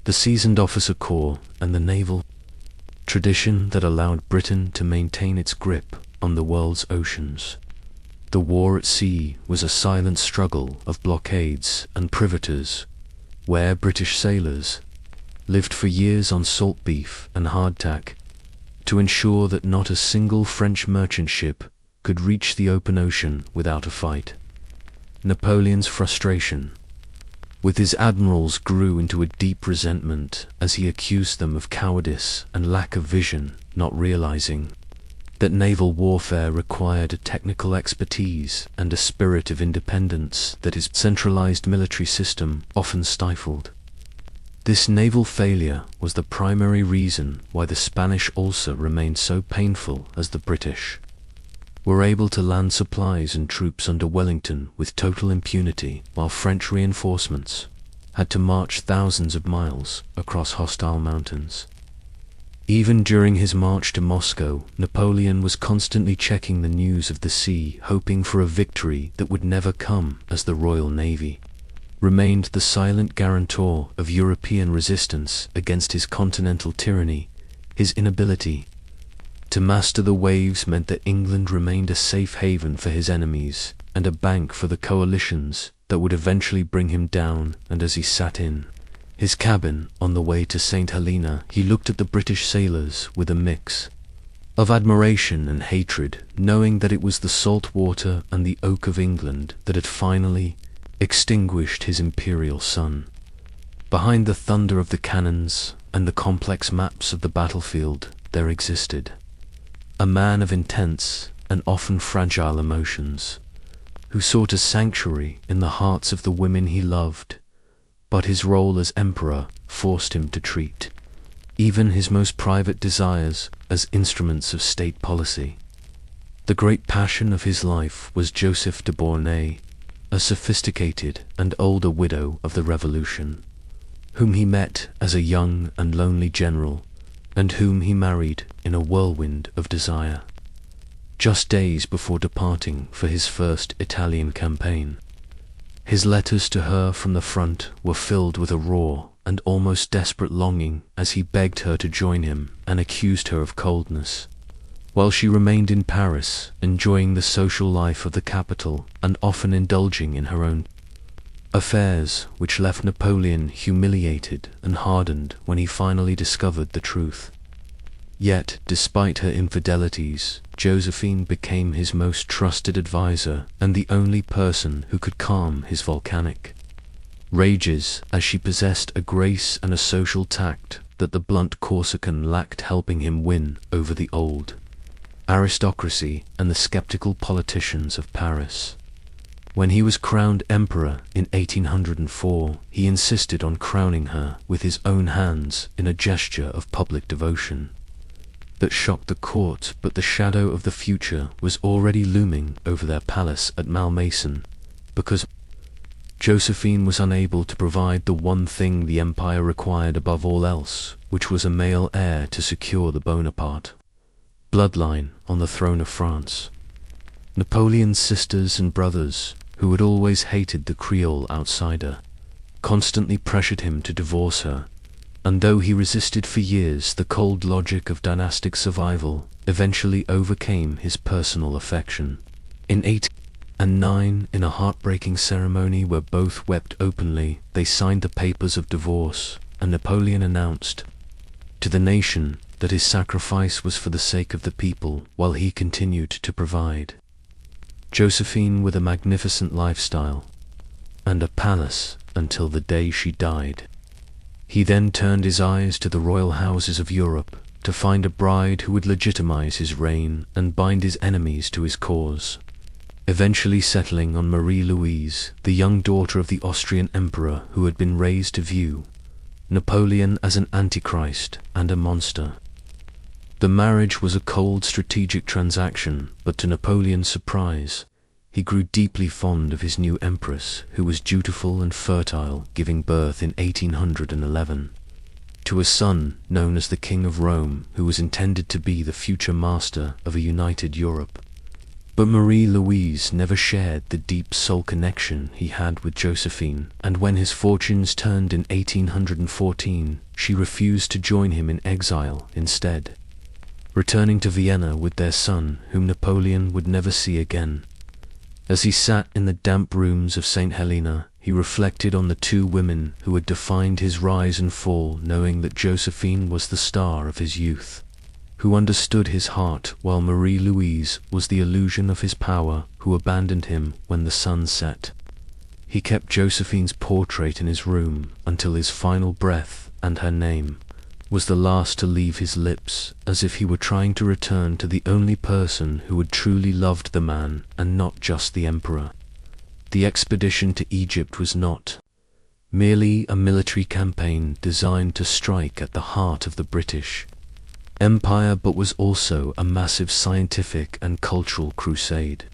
the seasoned officer corps and the naval tradition that allowed Britain to maintain its grip on the world's oceans. The war at sea was a silent struggle of blockades and privateers, where British sailors lived for years on salt beef and hardtack, to ensure that not a single French merchant ship could reach the open ocean without a fight. Napoleon's frustration with his admirals grew into a deep resentment as he accused them of cowardice and lack of vision, not realizing that naval warfare required a technical expertise and a spirit of independence that his centralized military system often stifled. This naval failure was the primary reason why the Spanish also remained so painful, as the British were able to land supplies and troops under Wellington with total impunity, while French reinforcements had to march thousands of miles across hostile mountains. Even during his march to Moscow, Napoleon was constantly checking the news of the sea, hoping for a victory that would never come, as the Royal Navy remained the silent guarantor of European resistance against his continental tyranny. His inability to master the waves meant that England remained a safe haven for his enemies and a bank for the coalitions that would eventually bring him down. And as he sat in his cabin on the way to St. Helena, he looked at the British sailors with a mix of admiration and hatred, knowing that it was the salt water and the oak of England that had finally extinguished his imperial sun. Behind the thunder of the cannons and the complex maps of the battlefield, there existed a man of intense and often fragile emotions, who sought a sanctuary in the hearts of the women he loved, but his role as emperor forced him to treat even his most private desires as instruments of state policy. The great passion of his life was Josephine de Beauharnais, a sophisticated and older widow of the Revolution, whom he met as a young and lonely general, and whom he married in a whirlwind of desire, just days before departing for his first Italian campaign. His letters to her from the front were filled with a raw and almost desperate longing as he begged her to join him and accused her of coldness, while she remained in Paris, enjoying the social life of the capital and often indulging in her own affairs, which left Napoleon humiliated and hardened when he finally discovered the truth. Yet, despite her infidelities, Josephine became his most trusted advisor and the only person who could calm his volcanic rages, as she possessed a grace and a social tact that the blunt Corsican lacked, helping him win over the old aristocracy and the skeptical politicians of Paris. When he was crowned emperor in 1804, he insisted on crowning her with his own hands in a gesture of public devotion that shocked the court, but the shadow of the future was already looming over their palace at Malmaison, because Josephine was unable to provide the one thing the empire required above all else, which was a male heir to secure the Bonaparte bloodline on the throne of France. Napoleon's sisters and brothers, who had always hated the Creole outsider, constantly pressured him to divorce her, and though he resisted for years, the cold logic of dynastic survival eventually overcame his personal affection. In 1809, in a heartbreaking ceremony where both wept openly, they signed the papers of divorce, and Napoleon announced to the nation that his sacrifice was for the sake of the people, while he continued to provide Josephine with a magnificent lifestyle and a palace until the day she died. He then turned his eyes to the royal houses of Europe to find a bride who would legitimize his reign and bind his enemies to his cause, eventually settling on Marie-Louise, the young daughter of the Austrian emperor, who had been raised to view Napoleon as an antichrist and a monster. The marriage was a cold strategic transaction, but to Napoleon's surprise, he grew deeply fond of his new empress, who was dutiful and fertile, giving birth in 1811 to a son known as the King of Rome, who was intended to be the future master of a united Europe. But Marie-Louise never shared the deep soul connection he had with Josephine, and when his fortunes turned in 1814, she refused to join him in exile instead, returning to Vienna with their son, whom Napoleon would never see again. As he sat in the damp rooms of St. Helena, he reflected on the two women who had defined his rise and fall, knowing that Josephine was the star of his youth, who understood his heart, while Marie-Louise was the illusion of his power, who abandoned him when the sun set. He kept Josephine's portrait in his room until his final breath, and her name was the last to leave his lips, as if he were trying to return to the only person who had truly loved the man and not just the emperor. The expedition to Egypt was not merely a military campaign designed to strike at the heart of the British Empire, but was also a massive scientific and cultural crusade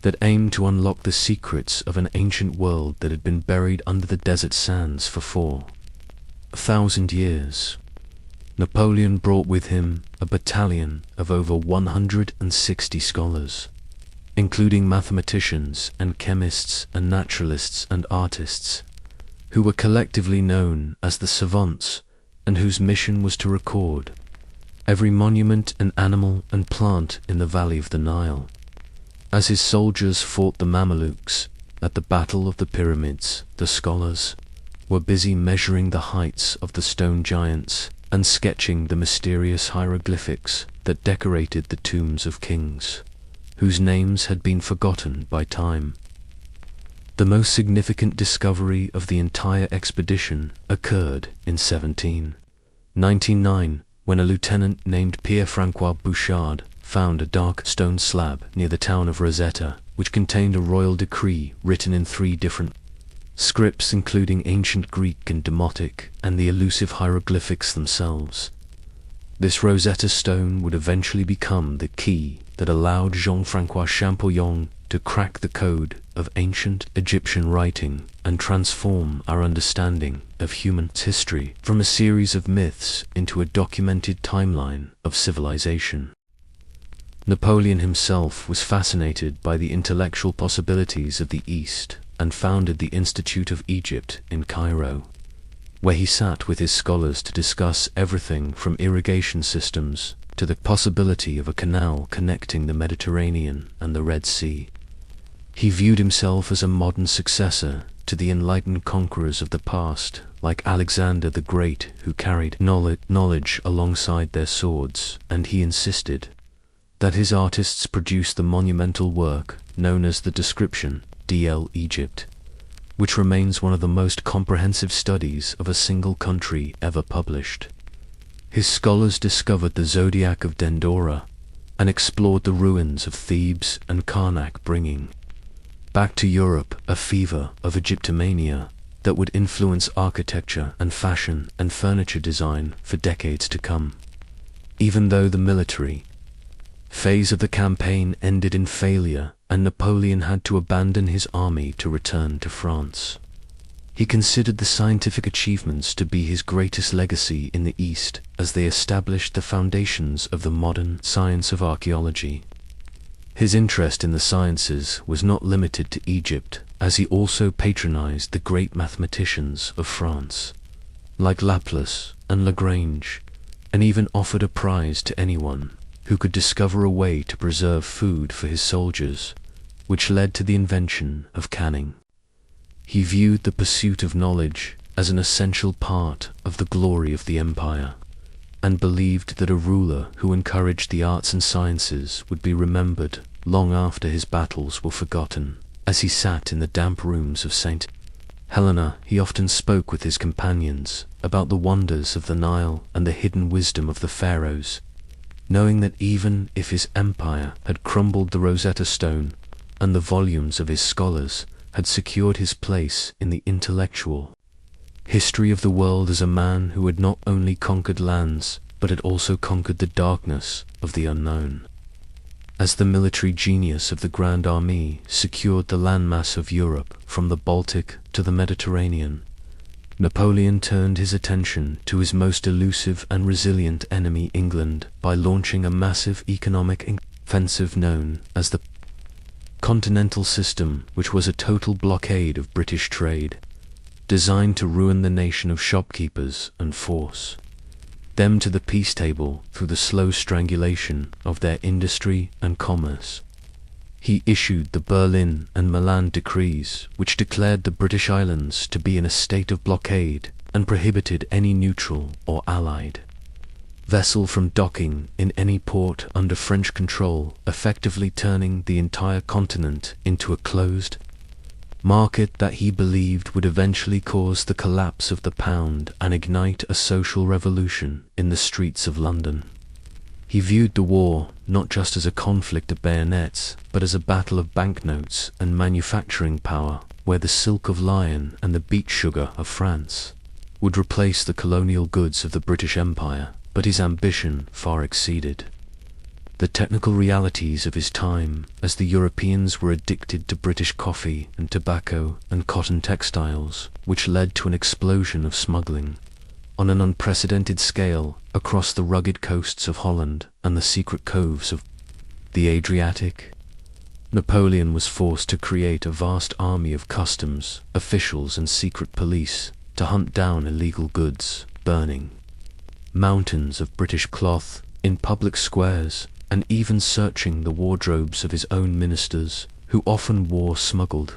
that aimed to unlock the secrets of an ancient world that had been buried under the desert sands for 4,000 years. Napoleon brought with him a battalion of over 160 scholars, including mathematicians and chemists and naturalists and artists, who were collectively known as the savants, and whose mission was to record every monument and animal and plant in the valley of the Nile. As his soldiers fought the Mamelukes at the Battle of the Pyramids, the scholars were busy measuring the heights of the stone giants and sketching the mysterious hieroglyphics that decorated the tombs of kings, whose names had been forgotten by time. The most significant discovery of the entire expedition occurred in 1799, when a lieutenant named Pierre-Francois Bouchard found a dark stone slab near the town of Rosetta, which contained a royal decree written in 3 different scripts, including ancient Greek and Demotic, and the elusive hieroglyphics themselves. This Rosetta Stone would eventually become the key that allowed Jean-Francois Champollion to crack the code of ancient Egyptian writing and transform our understanding of human history from a series of myths into a documented timeline of civilization. Napoleon himself was fascinated by the intellectual possibilities of the East and founded the Institute of Egypt in Cairo, where he sat with his scholars to discuss everything from irrigation systems to the possibility of a canal connecting the Mediterranean and the Red Sea. He viewed himself as a modern successor to the enlightened conquerors of the past, like Alexander the Great, who carried knowledge alongside their swords, and he insisted that his artists produce the monumental work known as the Description, D.L. Egypt, which remains one of the most comprehensive studies of a single country ever published. His scholars discovered the zodiac of Dendora and explored the ruins of Thebes and Karnak, bringing back to Europe a fever of Egyptomania that would influence architecture and fashion and furniture design for decades to come. Even though the military phase of the campaign ended in failure and Napoleon had to abandon his army to return to France, he considered the scientific achievements to be his greatest legacy in the East, as they established the foundations of the modern science of archaeology. His interest in the sciences was not limited to Egypt, as he also patronized the great mathematicians of France, like Laplace and Lagrange, and even offered a prize to anyone who could discover a way to preserve food for his soldiers, which led to the invention of canning. He viewed the pursuit of knowledge as an essential part of the glory of the empire, and believed that a ruler who encouraged the arts and sciences would be remembered long after his battles were forgotten. As he sat in the damp rooms of St. Helena, he often spoke with his companions about the wonders of the Nile and the hidden wisdom of the pharaohs, knowing that even if his empire had crumbled, the Rosetta Stone and the volumes of his scholars had secured his place in the intellectual history of the world as a man who had not only conquered lands, but had also conquered the darkness of the unknown. As the military genius of the Grand Army secured the landmass of Europe from the Baltic to the Mediterranean, Napoleon turned his attention to his most elusive and resilient enemy, England, by launching a massive economic offensive known as the Continental System, which was a total blockade of British trade, designed to ruin the nation of shopkeepers and force them to the peace table through the slow strangulation of their industry and commerce. He issued the Berlin and Milan decrees, which declared the British islands to be in a state of blockade and prohibited any neutral or allied vessel from docking in any port under French control, effectively turning the entire continent into a closed market that he believed would eventually cause the collapse of the pound and ignite a social revolution in the streets of London. He viewed the war not just as a conflict of bayonets, but as a battle of banknotes and manufacturing power, where the silk of Lion and the beet sugar of France would replace the colonial goods of the British Empire. But his ambition far exceeded the technical realities of his time, as the Europeans were addicted to British coffee and tobacco and cotton textiles, which led to an explosion of smuggling on an unprecedented scale across the rugged coasts of Holland and the secret coves of the Adriatic. Napoleon was forced to create a vast army of customs officials and secret police to hunt down illegal goods, burning mountains of British cloth in public squares, and even searching the wardrobes of his own ministers, who often wore smuggled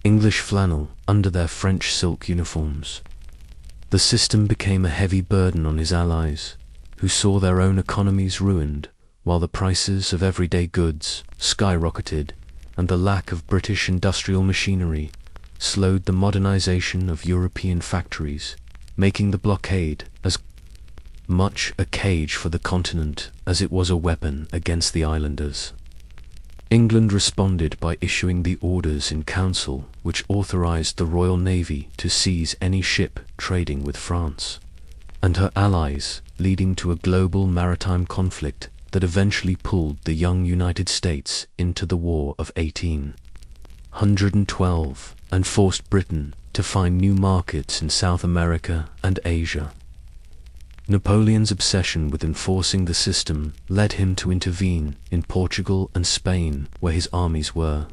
English flannel under their French silk uniforms. The system became a heavy burden on his allies, who saw their own economies ruined, while the prices of everyday goods skyrocketed, and the lack of British industrial machinery slowed the modernization of European factories, making the blockade as much a cage for the continent as it was a weapon against the islanders. England responded by issuing the Orders in Council, which authorized the Royal Navy to seize any ship trading with France and her allies, leading to a global maritime conflict that eventually pulled the young United States into the War of 1812 and forced Britain to find new markets in South America and Asia. Napoleon's obsession with enforcing the system led him to intervene in Portugal and Spain, where his armies were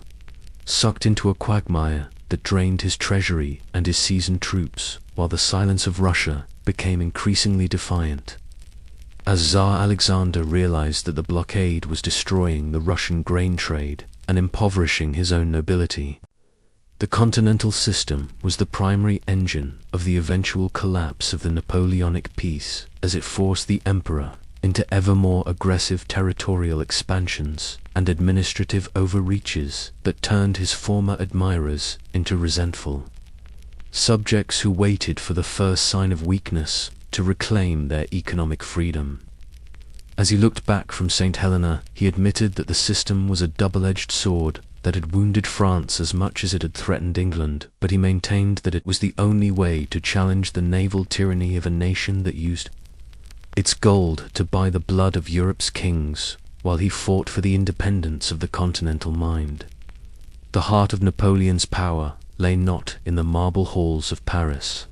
sucked into a quagmire that drained his treasury and his seasoned troops, while the silence of Russia became increasingly defiant. As Tsar Alexander realized that the blockade was destroying the Russian grain trade and impoverishing his own nobility, the continental system was the primary engine of the eventual collapse of the Napoleonic peace, as it forced the emperor into ever more aggressive territorial expansions and administrative overreaches that turned his former admirers into resentful subjects who waited for the first sign of weakness to reclaim their economic freedom. As he looked back from St. Helena, he admitted that the system was a double-edged sword that had wounded France as much as it had threatened England, but he maintained that it was the only way to challenge the naval tyranny of a nation that used its gold to buy the blood of Europe's kings, while he fought for the independence of the continental mind. The heart of Napoleon's power lay not in the marble halls of Paris,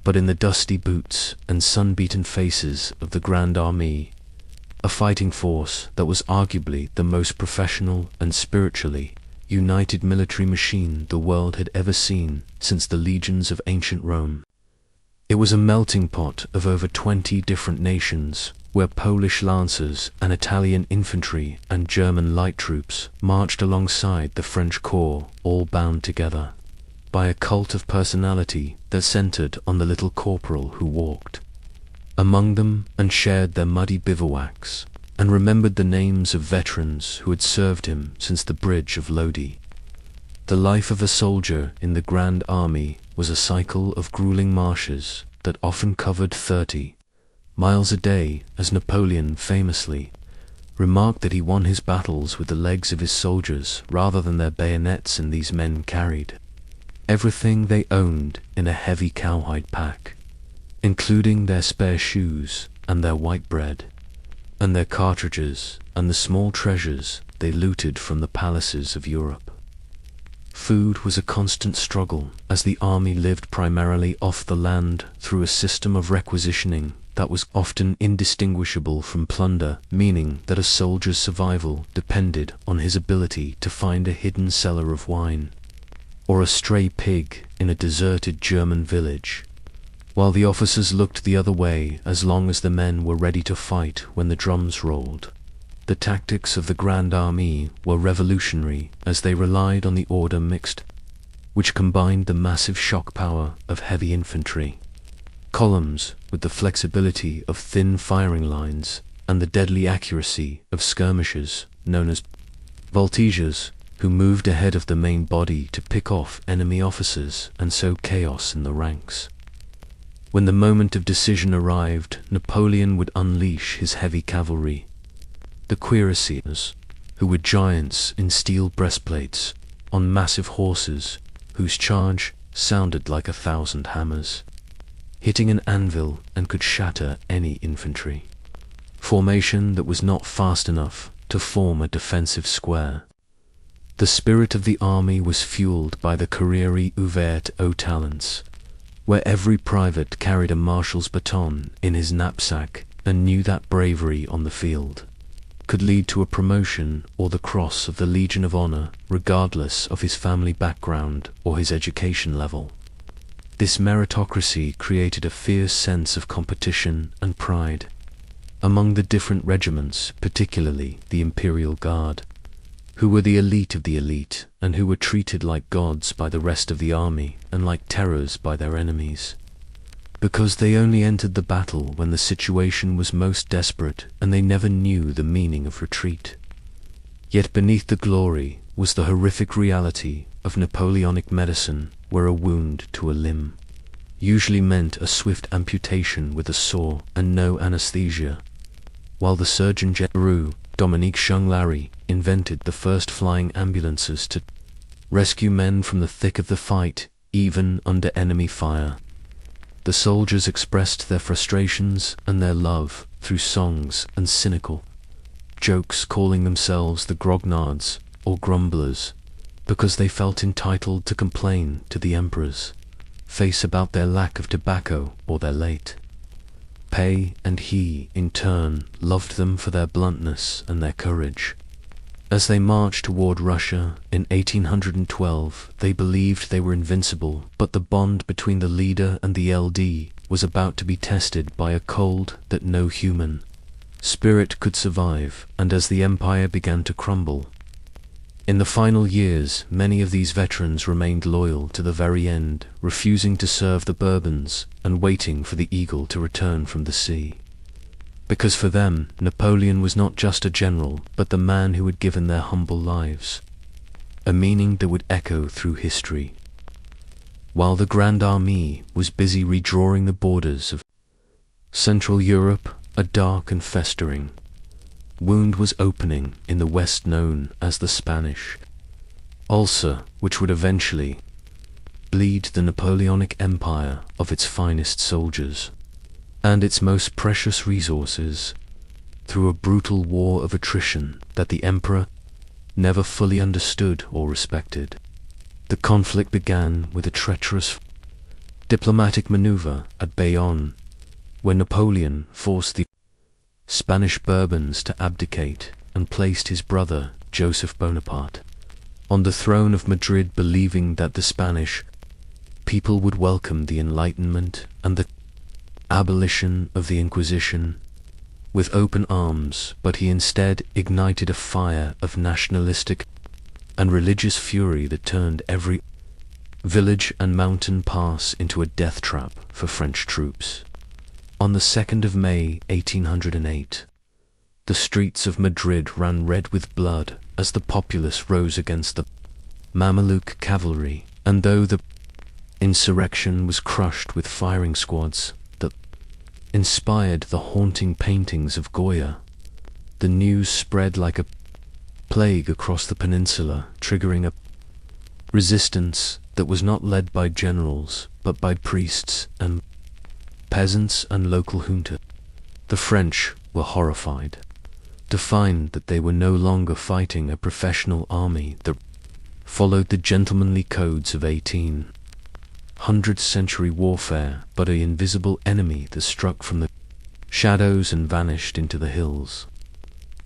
but in the dusty boots and sun-beaten faces of the Grand Army, a fighting force that was arguably the most professional and spiritually united military machine the world had ever seen since the legions of ancient Rome. It was a melting pot of over 20 different nations, where Polish lancers and Italian infantry and German light troops marched alongside the French corps, all bound together by a cult of personality that centered on the little corporal who walked among them and shared their muddy bivouacs, and remembered the names of veterans who had served him since the Bridge of Lodi. The life of a soldier in the Grand Army was a cycle of grueling marches that often covered 30 miles a day, as Napoleon famously remarked that he won his battles with the legs of his soldiers rather than their bayonets, and these men carried everything they owned in a heavy cowhide pack, including their spare shoes and their white bread, and their cartridges and the small treasures they looted from the palaces of Europe. Food was a constant struggle, as the army lived primarily off the land through a system of requisitioning that was often indistinguishable from plunder, meaning that a soldier's survival depended on his ability to find a hidden cellar of wine or a stray pig in a deserted German village, while the officers looked the other way as long as the men were ready to fight when the drums rolled. The tactics of the Grand Army were revolutionary, as they relied on the order mixed, which combined the massive shock power of heavy infantry, columns with the flexibility of thin firing lines and the deadly accuracy of skirmishers known as voltigeurs, who moved ahead of the main body to pick off enemy officers and sow chaos in the ranks. When the moment of decision arrived, Napoleon would unleash his heavy cavalry, the cuirassiers, who were giants in steel breastplates, on massive horses, whose charge sounded like 1,000 hammers, hitting an anvil and could shatter any infantry formation that was not fast enough to form a defensive square. The spirit of the army was fueled by the carrière ouverte aux talents, where every private carried a marshal's baton in his knapsack and knew that bravery on the field could lead to a promotion or the cross of the Legion of Honor, regardless of his family background or his education level. This meritocracy created a fierce sense of competition and pride among the different regiments, particularly the Imperial Guard, who were the elite of the elite and who were treated like gods by the rest of the army and like terrors by their enemies, because they only entered the battle when the situation was most desperate and they never knew the meaning of retreat. Yet beneath the glory was the horrific reality of Napoleonic medicine, where a wound to a limb usually meant a swift amputation with a saw and no anesthesia, while the Surgeon General Dominique Larry invented the first flying ambulances to rescue men from the thick of the fight, even under enemy fire. The soldiers expressed their frustrations and their love through songs and cynical jokes, calling themselves the grognards or grumblers, because they felt entitled to complain to the emperor's face about their lack of tobacco or their late pay, and he, in turn, loved them for their bluntness and their courage. As they marched toward Russia in 1812, they believed they were invincible, but the bond between the leader and the LD was about to be tested by a cold that no human spirit could survive, and as the empire began to crumble, in the final years, many of these veterans remained loyal to the very end, refusing to serve the Bourbons and waiting for the eagle to return from the sea. Because for them, Napoleon was not just a general, but the man who had given their humble lives a meaning that would echo through history. While the Grand Army was busy redrawing the borders of Central Europe, a dark and festering wound was opening in the west known as the Spanish ulcer, which would eventually bleed the Napoleonic Empire of its finest soldiers and its most precious resources through a brutal war of attrition that the emperor never fully understood or respected. The conflict began with a treacherous diplomatic maneuver at Bayonne, where Napoleon forced the Spanish Bourbons to abdicate and placed his brother, Joseph Bonaparte, on the throne of Madrid, believing that the Spanish people would welcome the Enlightenment and the abolition of the Inquisition with open arms, but he instead ignited a fire of nationalistic and religious fury that turned every village and mountain pass into a death trap for French troops. On the 2nd of May, 1808, the streets of Madrid ran red with blood as the populace rose against the Mameluke cavalry, and though the insurrection was crushed with firing squads that inspired the haunting paintings of Goya, the news spread like a plague across the peninsula, triggering a resistance that was not led by generals, but by priests and peasants and local junta. The French were horrified to find that they were no longer fighting a professional army that followed the gentlemanly codes of 1800th century warfare, but an invisible enemy that struck from the shadows and vanished into the hills,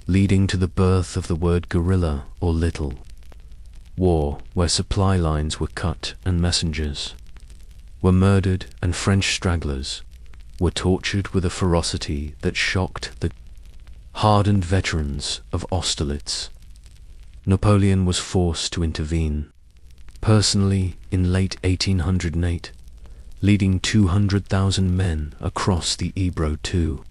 leading to the birth of the word guerrilla or little war, where supply lines were cut and messengers were murdered and French stragglers were tortured with a ferocity that shocked the hardened veterans of Austerlitz. Napoleon was forced to intervene personally in late 1808 leading 200,000 men across the Ebro to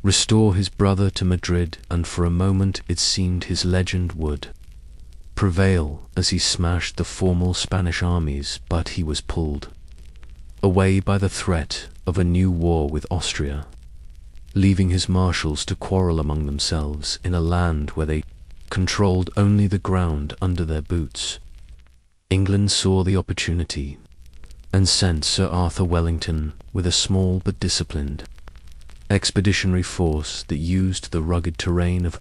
restore his brother to Madrid, and for a moment it seemed his legend would prevail as he smashed the formal Spanish armies, but he was pulled away by the threat of a new war with Austria, leaving his marshals to quarrel among themselves in a land where they controlled only the ground under their boots. England saw the opportunity and sent Sir Arthur Wellington with a small but disciplined expeditionary force that used the rugged terrain of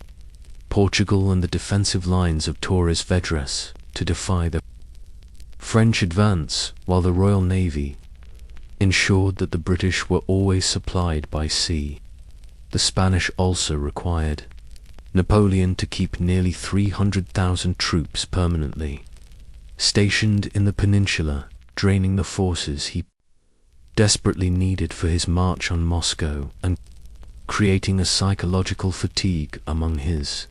Portugal and the defensive lines of Torres Vedras to defy the French advance, while the Royal Navy ensured that the British were always supplied by sea. The Spanish also required Napoleon to keep nearly 300,000 troops permanently stationed in the peninsula, draining the forces he desperately needed for his march on Moscow and creating a psychological fatigue among his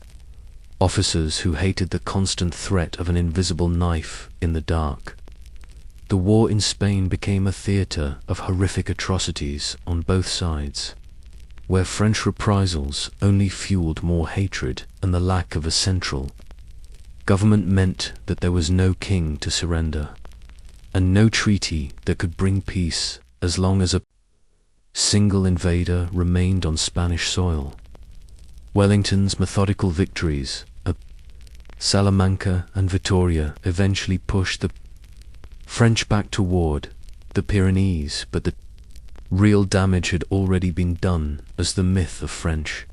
officers who hated the constant threat of an invisible knife in the dark. The war in Spain became a theatre of horrific atrocities on both sides, where French reprisals only fueled more hatred, and the lack of a central government meant that there was no king to surrender, and no treaty that could bring peace as long as a single invader remained on Spanish soil. Wellington's methodical victories at Salamanca and Vittoria eventually pushed the French back toward the Pyrenees, but the real damage had already been done as the myth of French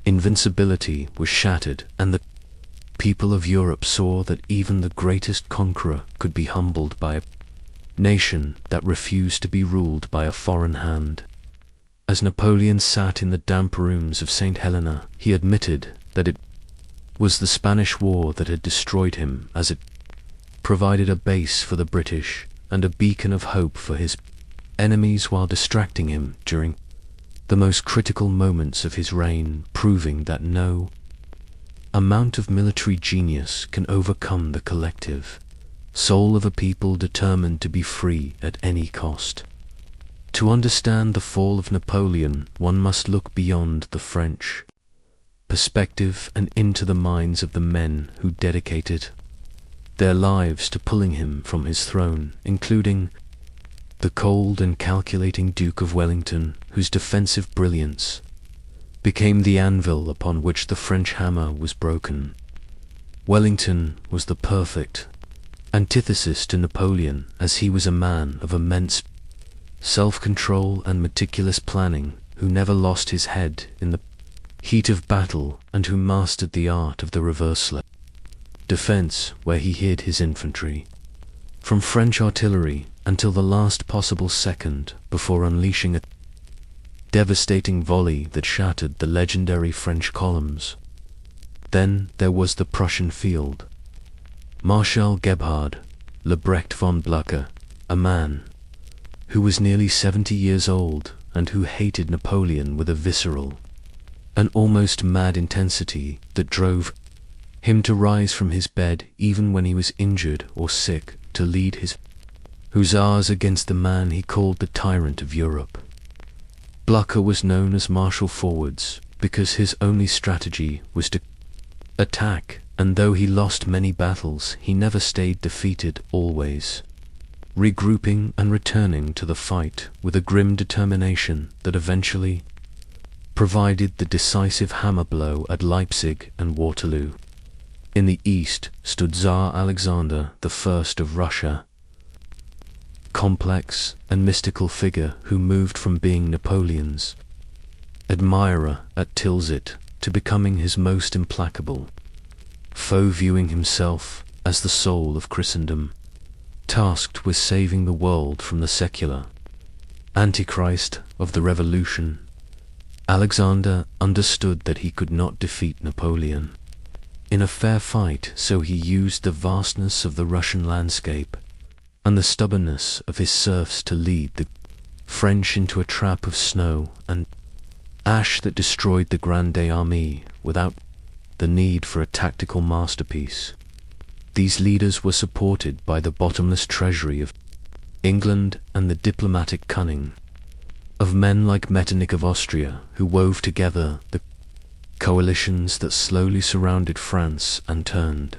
invincibility was shattered, and the people of Europe saw that even the greatest conqueror could be humbled by a nation that refused to be ruled by a foreign hand. As Napoleon sat in the damp rooms of St. Helena, he admitted that it was the Spanish War that had destroyed him, as it provided a base for the British and a beacon of hope for his enemies while distracting him during the most critical moments of his reign, proving that no amount of military genius can overcome the collective soul of a people determined to be free at any cost. To understand the fall of Napoleon, one must look beyond the French perspective and into the minds of the men who dedicated their lives to pulling him from his throne, including the cold and calculating Duke of Wellington, whose defensive brilliance became the anvil upon which the French hammer was broken. Wellington was the perfect antithesis to Napoleon, as he was a man of immense self-control and meticulous planning, who never lost his head in the heat of battle and who mastered the art of the reversal defense, where he hid his infantry from French artillery until the last possible second before unleashing a devastating volley that shattered the legendary French columns. Then there was the Prussian field. Marshal Gebhard Lebrecht von Blucher, a man who was nearly 70 years old and who hated Napoleon with a visceral, an almost mad intensity that drove him to rise from his bed even when he was injured or sick to lead his hussars against the man he called the tyrant of Europe. Blucher was known as Marshal Forwards because his only strategy was to attack, and though he lost many battles, he never stayed defeated, always regrouping and returning to the fight with a grim determination that eventually provided the decisive hammer blow at Leipzig and Waterloo. In the east stood Tsar Alexander I of Russia, complex and mystical figure who moved from being Napoleon's admirer at Tilsit to becoming his most implacable foe, viewing himself as the soul of Christendom, tasked with saving the world from the secular Antichrist of the Revolution. Alexander understood that he could not defeat Napoleon in a fair fight, so he used the vastness of the Russian landscape and the stubbornness of his serfs to lead the French into a trap of snow and ash that destroyed the Grande Armée without the need for a tactical masterpiece. These leaders were supported by the bottomless treasury of England and the diplomatic cunning of men like Metternich of Austria, who wove together the coalitions that slowly surrounded France and turned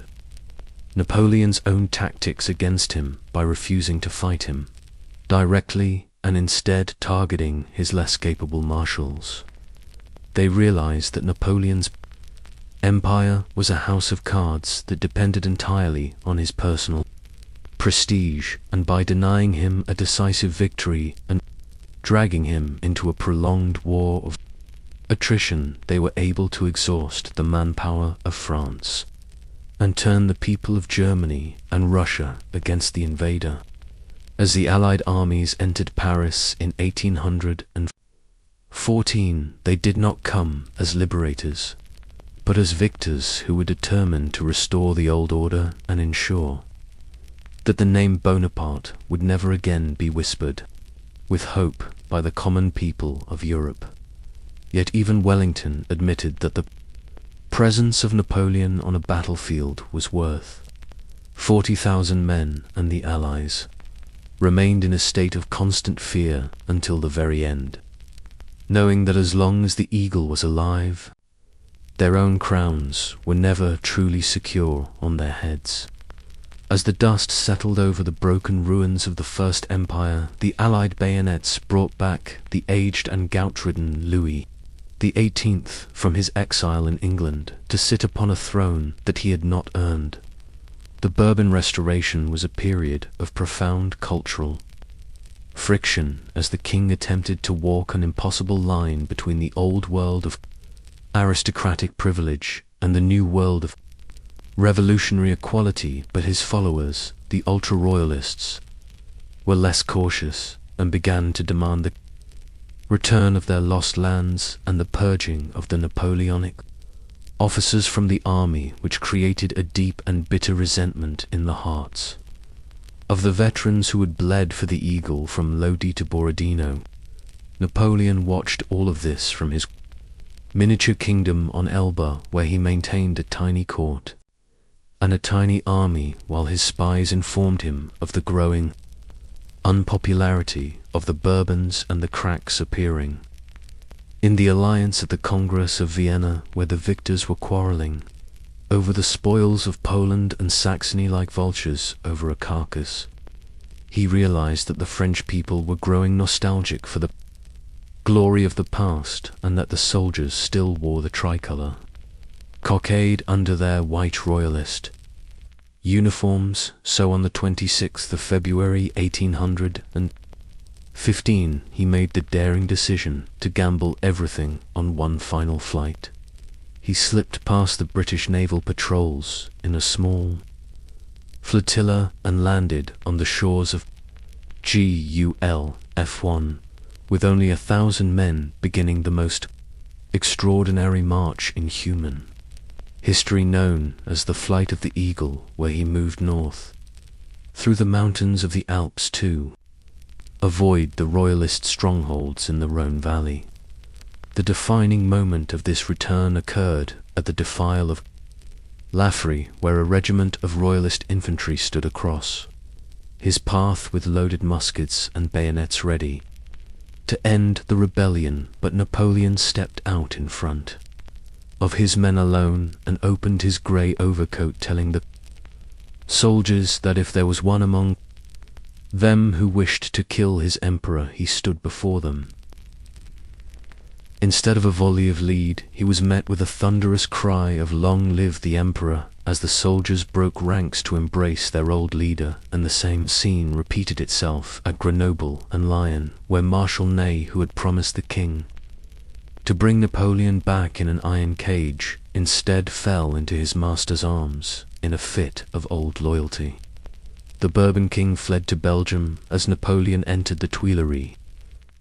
Napoleon's own tactics against him by refusing to fight him directly and instead targeting his less capable marshals. They realized that Napoleon's empire was a house of cards that depended entirely on his personal prestige, and by denying him a decisive victory and dragging him into a prolonged war of attrition, they were able to exhaust the manpower of France and turn the people of Germany and Russia against the invader. As the Allied armies entered Paris in 1814, they did not come as liberators, but as victors who were determined to restore the old order and ensure that the name Bonaparte would never again be whispered with hope by the common people of Europe. Yet even Wellington admitted that the presence of Napoleon on a battlefield was worth 40,000 men, and the Allies remained in a state of constant fear until the very end, knowing that as long as the eagle was alive, their own crowns were never truly secure on their heads. As the dust settled over the broken ruins of the First Empire, the Allied bayonets brought back the aged and gout-ridden Louis the 18th from his exile in England to sit upon a throne that he had not earned. The Bourbon Restoration was a period of profound cultural friction as the king attempted to walk an impossible line between the old world of aristocratic privilege and the new world of revolutionary equality, but his followers, the ultra-royalists, were less cautious and began to demand the return of their lost lands and the purging of the Napoleonic officers from the army, which created a deep and bitter resentment in the hearts of the veterans who had bled for the eagle from Lodi to Borodino. Napoleon watched all of this from his miniature kingdom on Elba, where he maintained a tiny court and a tiny army, while his spies informed him of the growing unpopularity of the Bourbons and the cracks appearing in the alliance at the Congress of Vienna, where the victors were quarreling over the spoils of Poland and Saxony like vultures over a carcass. He realized that the French people were growing nostalgic for the glory of the past, and that the soldiers still wore the tricolour cockade under their white royalist uniforms. So on the 26th of February 1815, he made the daring decision to gamble everything on one final flight. He slipped past the British naval patrols in a small flotilla and landed on the shores of Gulf1 with only 1,000 men, beginning the most extraordinary march in human history known as the Flight of the Eagle, where he moved north through the mountains of the Alps to avoid the royalist strongholds in the Rhone Valley. The defining moment of this return occurred at the defile of Laffrey, where a regiment of royalist infantry stood across his path with loaded muskets and bayonets ready to end the rebellion, but Napoleon stepped out in front of his men alone and opened his grey overcoat, telling the soldiers that if there was one among them who wished to kill his emperor, he stood before them. Instead of a volley of lead, he was met with a thunderous cry of "Long live the Emperor," as the soldiers broke ranks to embrace their old leader, and the same scene repeated itself at Grenoble and Lyon, where Marshal Ney, who had promised the king to bring Napoleon back in an iron cage, instead fell into his master's arms in a fit of old loyalty. The Bourbon king fled to Belgium as Napoleon entered the Tuileries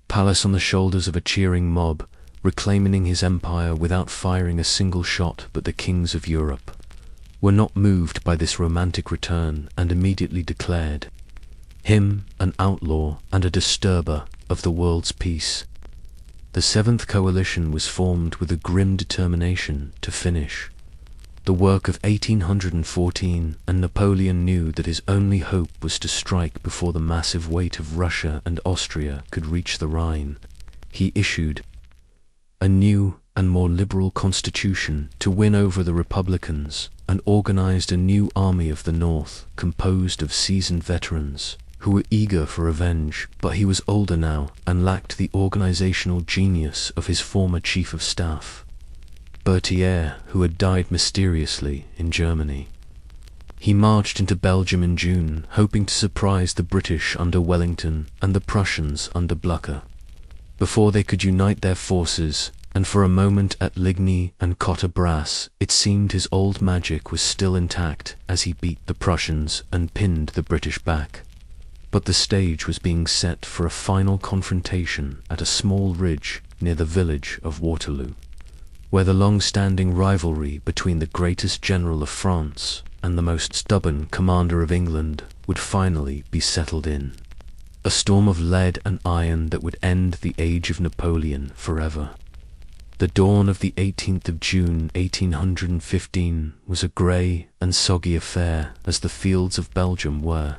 Palace on the shoulders of a cheering mob, reclaiming his empire without firing a single shot. But the kings of Europe were not moved by this romantic return, and immediately declared him an outlaw and a disturber of the world's peace. The Seventh Coalition was formed with a grim determination to finish the work of 1814, and Napoleon knew that his only hope was to strike before the massive weight of Russia and Austria could reach the Rhine. He issued a new and more liberal constitution to win over the Republicans, and organized a new army of the North composed of seasoned veterans who were eager for revenge, but he was older now and lacked the organizational genius of his former chief of staff, Berthier, who had died mysteriously in Germany. He marched into Belgium in June, hoping to surprise the British under Wellington and the Prussians under Blucher before they could unite their forces, and for a moment at Ligny and Cotter Brass it seemed his old magic was still intact as he beat the Prussians and pinned the British back. But the stage was being set for a final confrontation at a small ridge near the village of Waterloo, where the long-standing rivalry between the greatest general of France and the most stubborn commander of England would finally be settled in. A storm of lead and iron that would end the age of Napoleon forever. The dawn of the 18th of June 1815 was a grey and soggy affair, as the fields of Belgium were,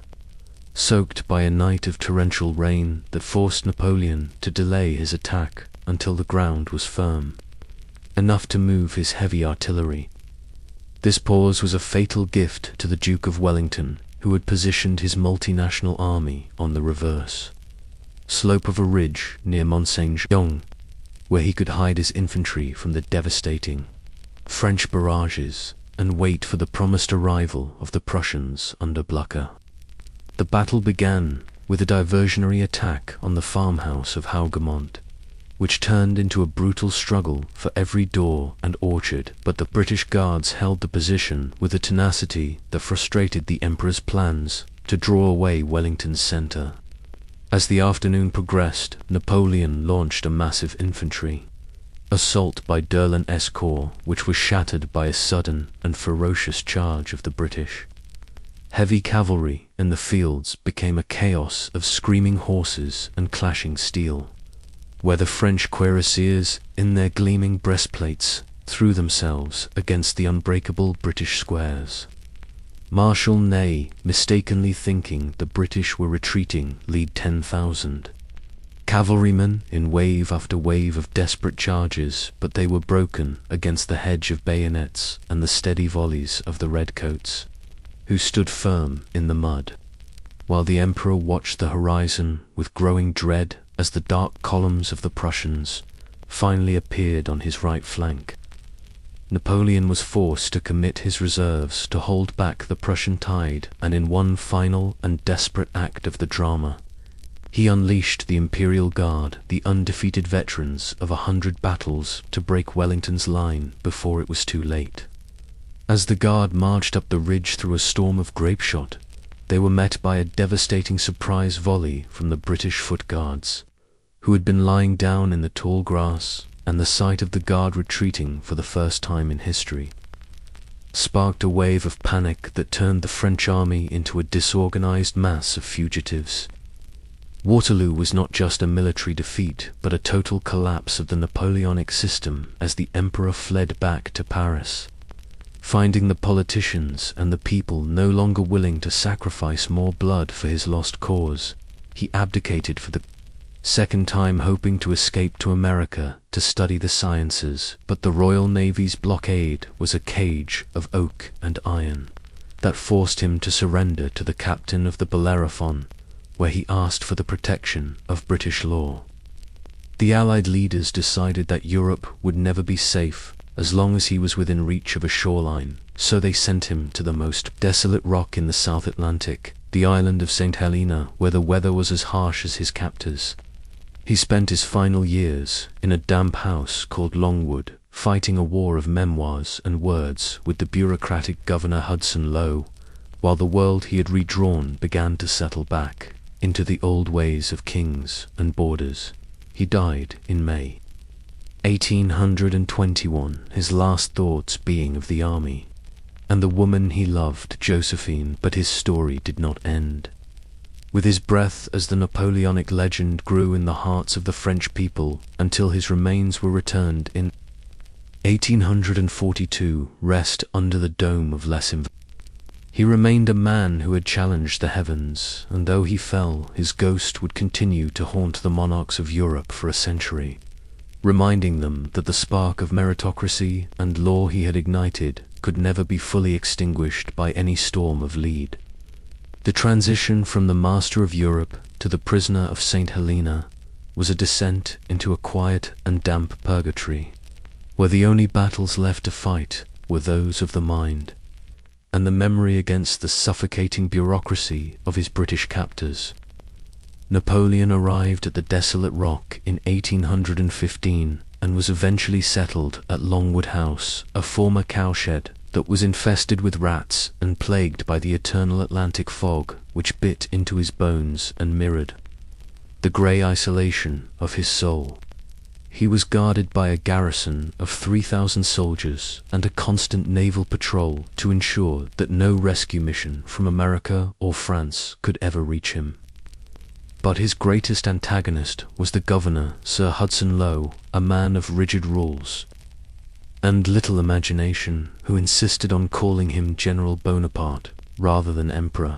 soaked by a night of torrential rain that forced Napoleon to delay his attack until the ground was firm, enough to move his heavy artillery. This pause was a fatal gift to the Duke of Wellington, who had positioned his multinational army on the reverse slope of a ridge near Mont-Saint-Jean, where he could hide his infantry from the devastating French barrages and wait for the promised arrival of the Prussians under Blucher. The battle began with a diversionary attack on the farmhouse of Hougoumont, which turned into a brutal struggle for every door and orchard, but the British Guards held the position with a tenacity that frustrated the Emperor's plans to draw away Wellington's centre. As the afternoon progressed, Napoleon launched a massive infantry assault by Derlin-S Corps, which was shattered by a sudden and ferocious charge of the British. Heavy cavalry in the fields became a chaos of screaming horses and clashing steel, where the French cuirassiers, in their gleaming breastplates, threw themselves against the unbreakable British squares. Marshal Ney, mistakenly thinking the British were retreating, led 10,000 cavalrymen in wave after wave of desperate charges, but they were broken against the hedge of bayonets and the steady volleys of the redcoats, who stood firm in the mud, while the Emperor watched the horizon with growing dread as the dark columns of the Prussians finally appeared on his right flank. Napoleon was forced to commit his reserves to hold back the Prussian tide, and in one final and desperate act of the drama, he unleashed the Imperial Guard, the undefeated veterans of 100 battles, to break Wellington's line before it was too late. As the Guard marched up the ridge through a storm of grapeshot, they were met by a devastating surprise volley from the British foot guards, who had been lying down in the tall grass, and the sight of the Guard retreating for the first time in history sparked a wave of panic that turned the French army into a disorganized mass of fugitives. Waterloo was not just a military defeat, but a total collapse of the Napoleonic system as the Emperor fled back to Paris, finding the politicians and the people no longer willing to sacrifice more blood for his lost cause. He abdicated for the second time, hoping to escape to America to study the sciences, but the Royal Navy's blockade was a cage of oak and iron that forced him to surrender to the captain of the Bellerophon, where he asked for the protection of British law. The Allied leaders decided that Europe would never be safe as long as he was within reach of a shoreline, so they sent him to the most desolate rock in the South Atlantic, the island of St. Helena, where the weather was as harsh as his captors. He spent his final years in a damp house called Longwood, fighting a war of memoirs and words with the bureaucratic Governor Hudson Lowe, while the world he had redrawn began to settle back into the old ways of kings and borders. He died in May 1821, his last thoughts being of the army and the woman he loved, Josephine, but his story did not end. With his breath as the Napoleonic legend grew in the hearts of the French people until his remains were returned in 1842 rest under the dome of less He remained a man who had challenged the heavens, and though he fell, his ghost would continue to haunt the monarchs of Europe for a century, reminding them that the spark of meritocracy and law he had ignited could never be fully extinguished by any storm of lead. The transition from the master of Europe to the prisoner of St. Helena was a descent into a quiet and damp purgatory, where the only battles left to fight were those of the mind, and the memory against the suffocating bureaucracy of his British captors. Napoleon arrived at the desolate rock in 1815 and was eventually settled at Longwood House, a former cowshed that was infested with rats and plagued by the eternal Atlantic fog which bit into his bones and mirrored the grey isolation of his soul. He was guarded by a garrison of 3,000 soldiers and a constant naval patrol to ensure that no rescue mission from America or France could ever reach him. But his greatest antagonist was the governor, Sir Hudson Lowe, a man of rigid rules and little imagination, who insisted on calling him General Bonaparte rather than Emperor,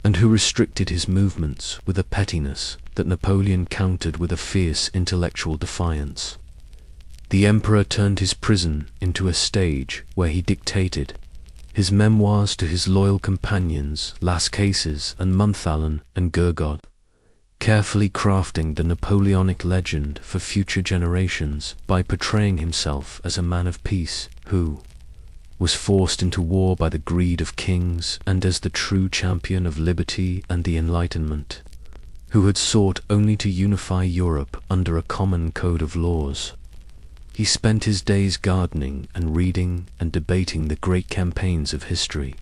and who restricted his movements with a pettiness that Napoleon countered with a fierce intellectual defiance. The Emperor turned his prison into a stage where he dictated his memoirs to his loyal companions Las Cases and Monthalen and Gurgod, carefully crafting the Napoleonic legend for future generations by portraying himself as a man of peace who was forced into war by the greed of kings, and as the true champion of liberty and the Enlightenment, who had sought only to unify Europe under a common code of laws. He spent his days gardening and reading and debating the great campaigns of history,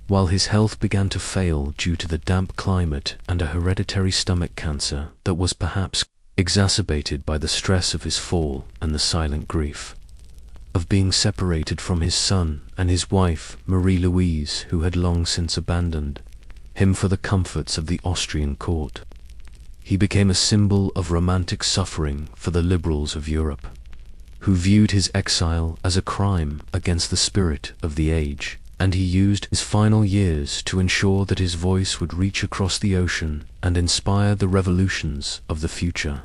while his health began to fail due to the damp climate and a hereditary stomach cancer that was perhaps exacerbated by the stress of his fall and the silent grief of being separated from his son and his wife Marie-Louise, who had long since abandoned him for the comforts of the Austrian court. He became a symbol of romantic suffering for the liberals of Europe, who viewed his exile as a crime against the spirit of the age, and he used his final years to ensure that his voice would reach across the ocean and inspire the revolutions of the future.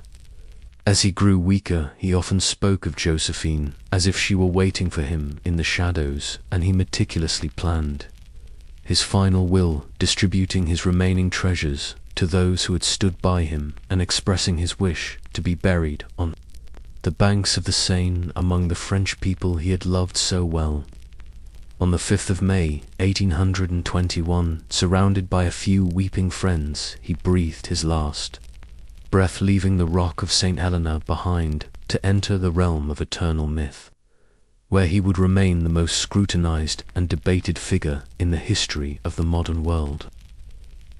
As he grew weaker, he often spoke of Josephine as if she were waiting for him in the shadows, and he meticulously planned his final will, distributing his remaining treasures to those who had stood by him and expressing his wish to be buried on the banks of the Seine among the French people he had loved so well. On the 5th of May, 1821, surrounded by a few weeping friends, he breathed his last breath, leaving the rock of St. Helena behind to enter the realm of eternal myth, where he would remain the most scrutinized and debated figure in the history of the modern world.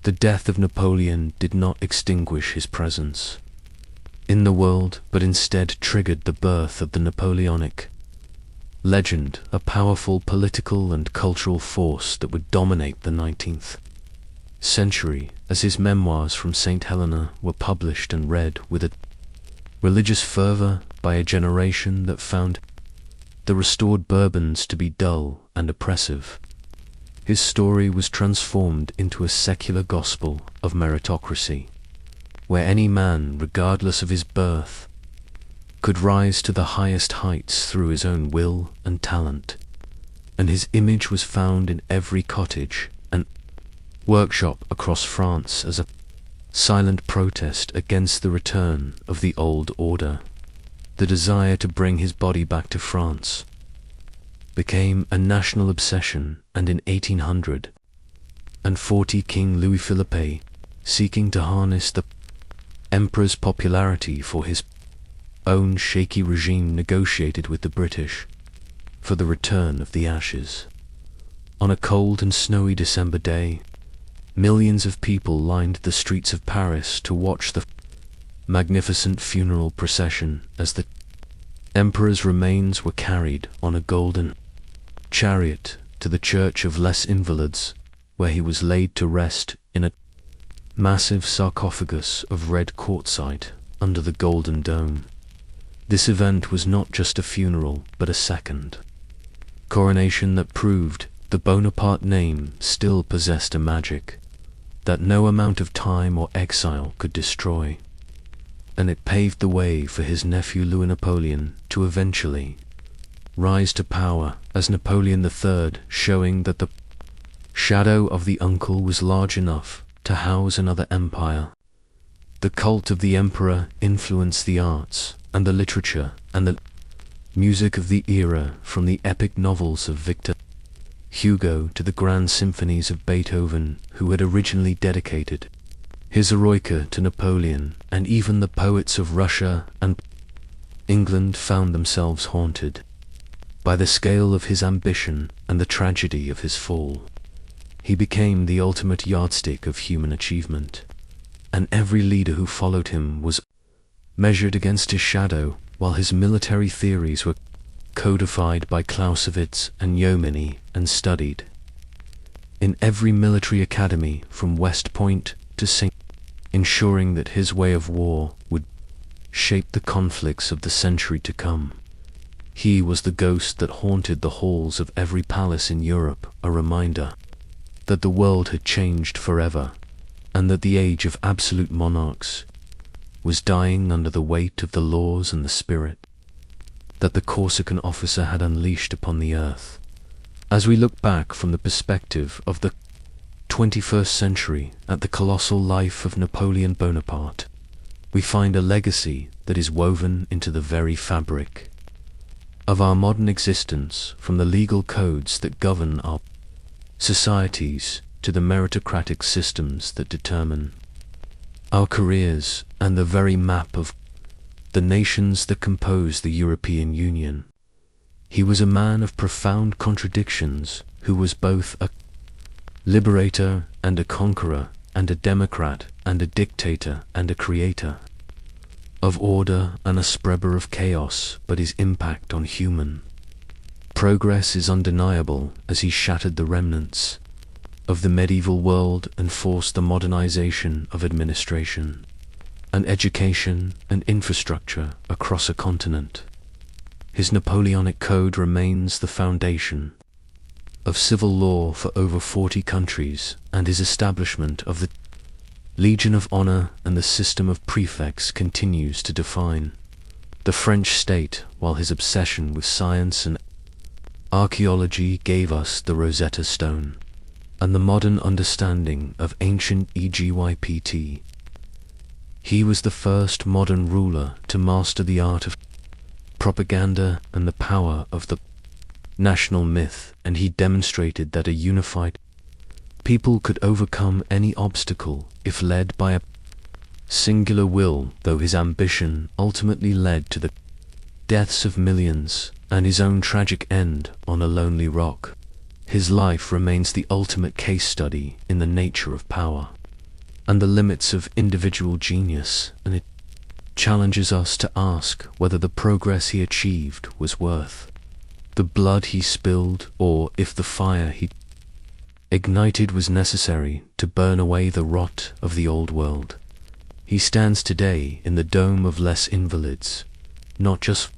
The death of Napoleon did not extinguish his presence in the world, but instead triggered the birth of the Napoleonic legend, a powerful political and cultural force that would dominate the 19th century, as his memoirs from St. Helena were published and read with a religious fervor by a generation that found the restored Bourbons to be dull and oppressive. His story was transformed into a secular gospel of meritocracy, where any man, regardless of his birth, could rise to the highest heights through his own will and talent, and his image was found in every cottage and workshop across France as a silent protest against the return of the old order. The desire to bring his body back to France became a national obsession, and in 1840 King Louis Philippe, seeking to harness the emperor's popularity for his own shaky regime, negotiated with the British for the return of the ashes. On a cold and snowy December day, millions of people lined the streets of Paris to watch the magnificent funeral procession as the emperor's remains were carried on a golden chariot to the Church of Les Invalides, where he was laid to rest in a massive sarcophagus of red quartzite under the golden dome. This event was not just a funeral, but a second coronation that proved the Bonaparte name still possessed a magic that no amount of time or exile could destroy. And it paved the way for his nephew Louis Napoleon to eventually rise to power as Napoleon III, showing that the shadow of the uncle was large enough to house another empire. The cult of the emperor influenced the arts and the literature and the music of the era, from the epic novels of Victor Hugo to the grand symphonies of Beethoven, who had originally dedicated his Eroica to Napoleon, and even the poets of Russia and England found themselves haunted by the scale of his ambition and the tragedy of his fall. He became the ultimate yardstick of human achievement, and every leader who followed him was measured against his shadow, while his military theories were codified by Clausewitz and Jomini and studied in every military academy from West Point to St. ensuring that his way of war would shape the conflicts of the century to come. He was the ghost that haunted the halls of every palace in Europe, a reminder that the world had changed forever, and that the age of absolute monarchs was dying under the weight of the laws and the spirit that the Corsican officer had unleashed upon the earth. As we look back from the perspective of the 21st century at the colossal life of Napoleon Bonaparte, we find a legacy that is woven into the very fabric of our modern existence, from the legal codes that govern our societies to the meritocratic systems that determine our careers, and the very map of the nations that compose the European Union. He was a man of profound contradictions, who was both a liberator and a conqueror, and a democrat and a dictator and a creator of order and a spreader of chaos, but his impact on human progress is undeniable, as he shattered the remnants of the medieval world and forced the modernization of administration and education and infrastructure across a continent. His Napoleonic Code remains the foundation of civil law for over 40 countries, and his establishment of the Legion of Honor and the system of prefects continues to define the French state, while his obsession with science and archaeology gave us the Rosetta Stone and the modern understanding of ancient Egypt. He was the first modern ruler to master the art of propaganda and the power of the national myth, and he demonstrated that a unified people could overcome any obstacle if led by a singular will, though his ambition ultimately led to the deaths of millions and his own tragic end on a lonely rock. His life remains the ultimate case study in the nature of power and the limits of individual genius, and it challenges us to ask whether the progress he achieved was worth the blood he spilled, or if the fire he ignited was necessary to burn away the rot of the old world. He stands today in the dome of Les Invalides, not just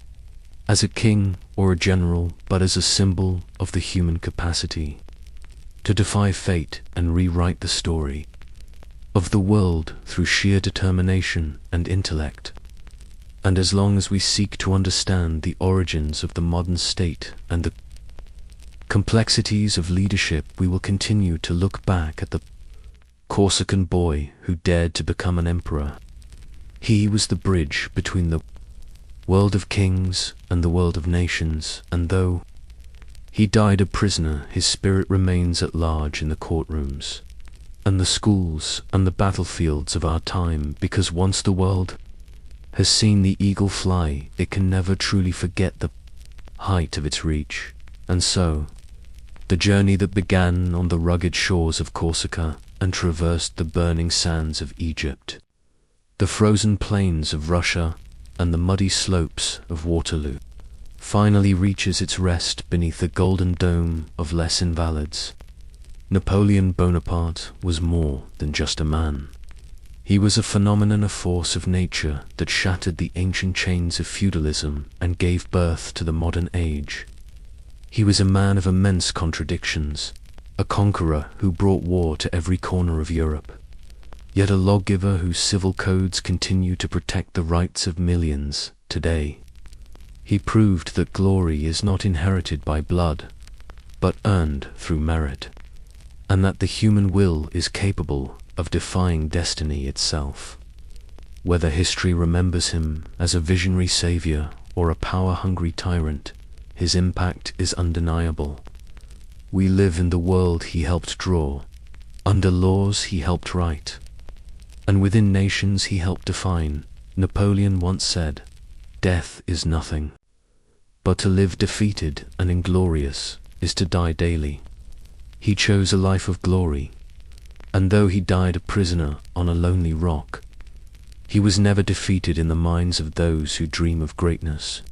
as a king or a general, but as a symbol of the human capacity to defy fate and rewrite the story of the world through sheer determination and intellect. And as long as we seek to understand the origins of the modern state and the complexities of leadership, we will continue to look back at the Corsican boy who dared to become an emperor. He was the bridge between the world of kings and the world of nations, and though he died a prisoner, his spirit remains at large in the courtrooms and the schools and the battlefields of our time, because once the world has seen the eagle fly, it can never truly forget the height of its reach. And so, the journey that began on the rugged shores of Corsica and traversed the burning sands of Egypt, the frozen plains of Russia, and the muddy slopes of Waterloo, finally reaches its rest beneath the golden dome of Les Invalides. Napoleon Bonaparte was more than just a man. He was a phenomenon, a force of nature that shattered the ancient chains of feudalism and gave birth to the modern age. He was a man of immense contradictions, a conqueror who brought war to every corner of Europe, yet a lawgiver whose civil codes continue to protect the rights of millions today. He proved that glory is not inherited by blood, but earned through merit, and that the human will is capable of defying destiny itself. Whether history remembers him as a visionary savior or a power-hungry tyrant, his impact is undeniable. We live in the world he helped draw, under laws he helped write, and within nations he helped define. Napoleon once said, "Death is nothing, but to live defeated and inglorious is to die daily." He chose a life of glory, and though he died a prisoner on a lonely rock, he was never defeated in the minds of those who dream of greatness.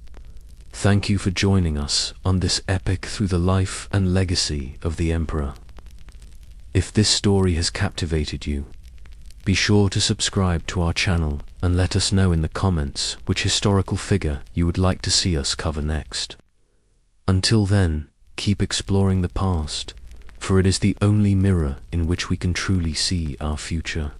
Thank you for joining us on this epic through the life and legacy of the Emperor. If this story has captivated you, be sure to subscribe to our channel and let us know in the comments which historical figure you would like to see us cover next. Until then, keep exploring the past, for it is the only mirror in which we can truly see our future.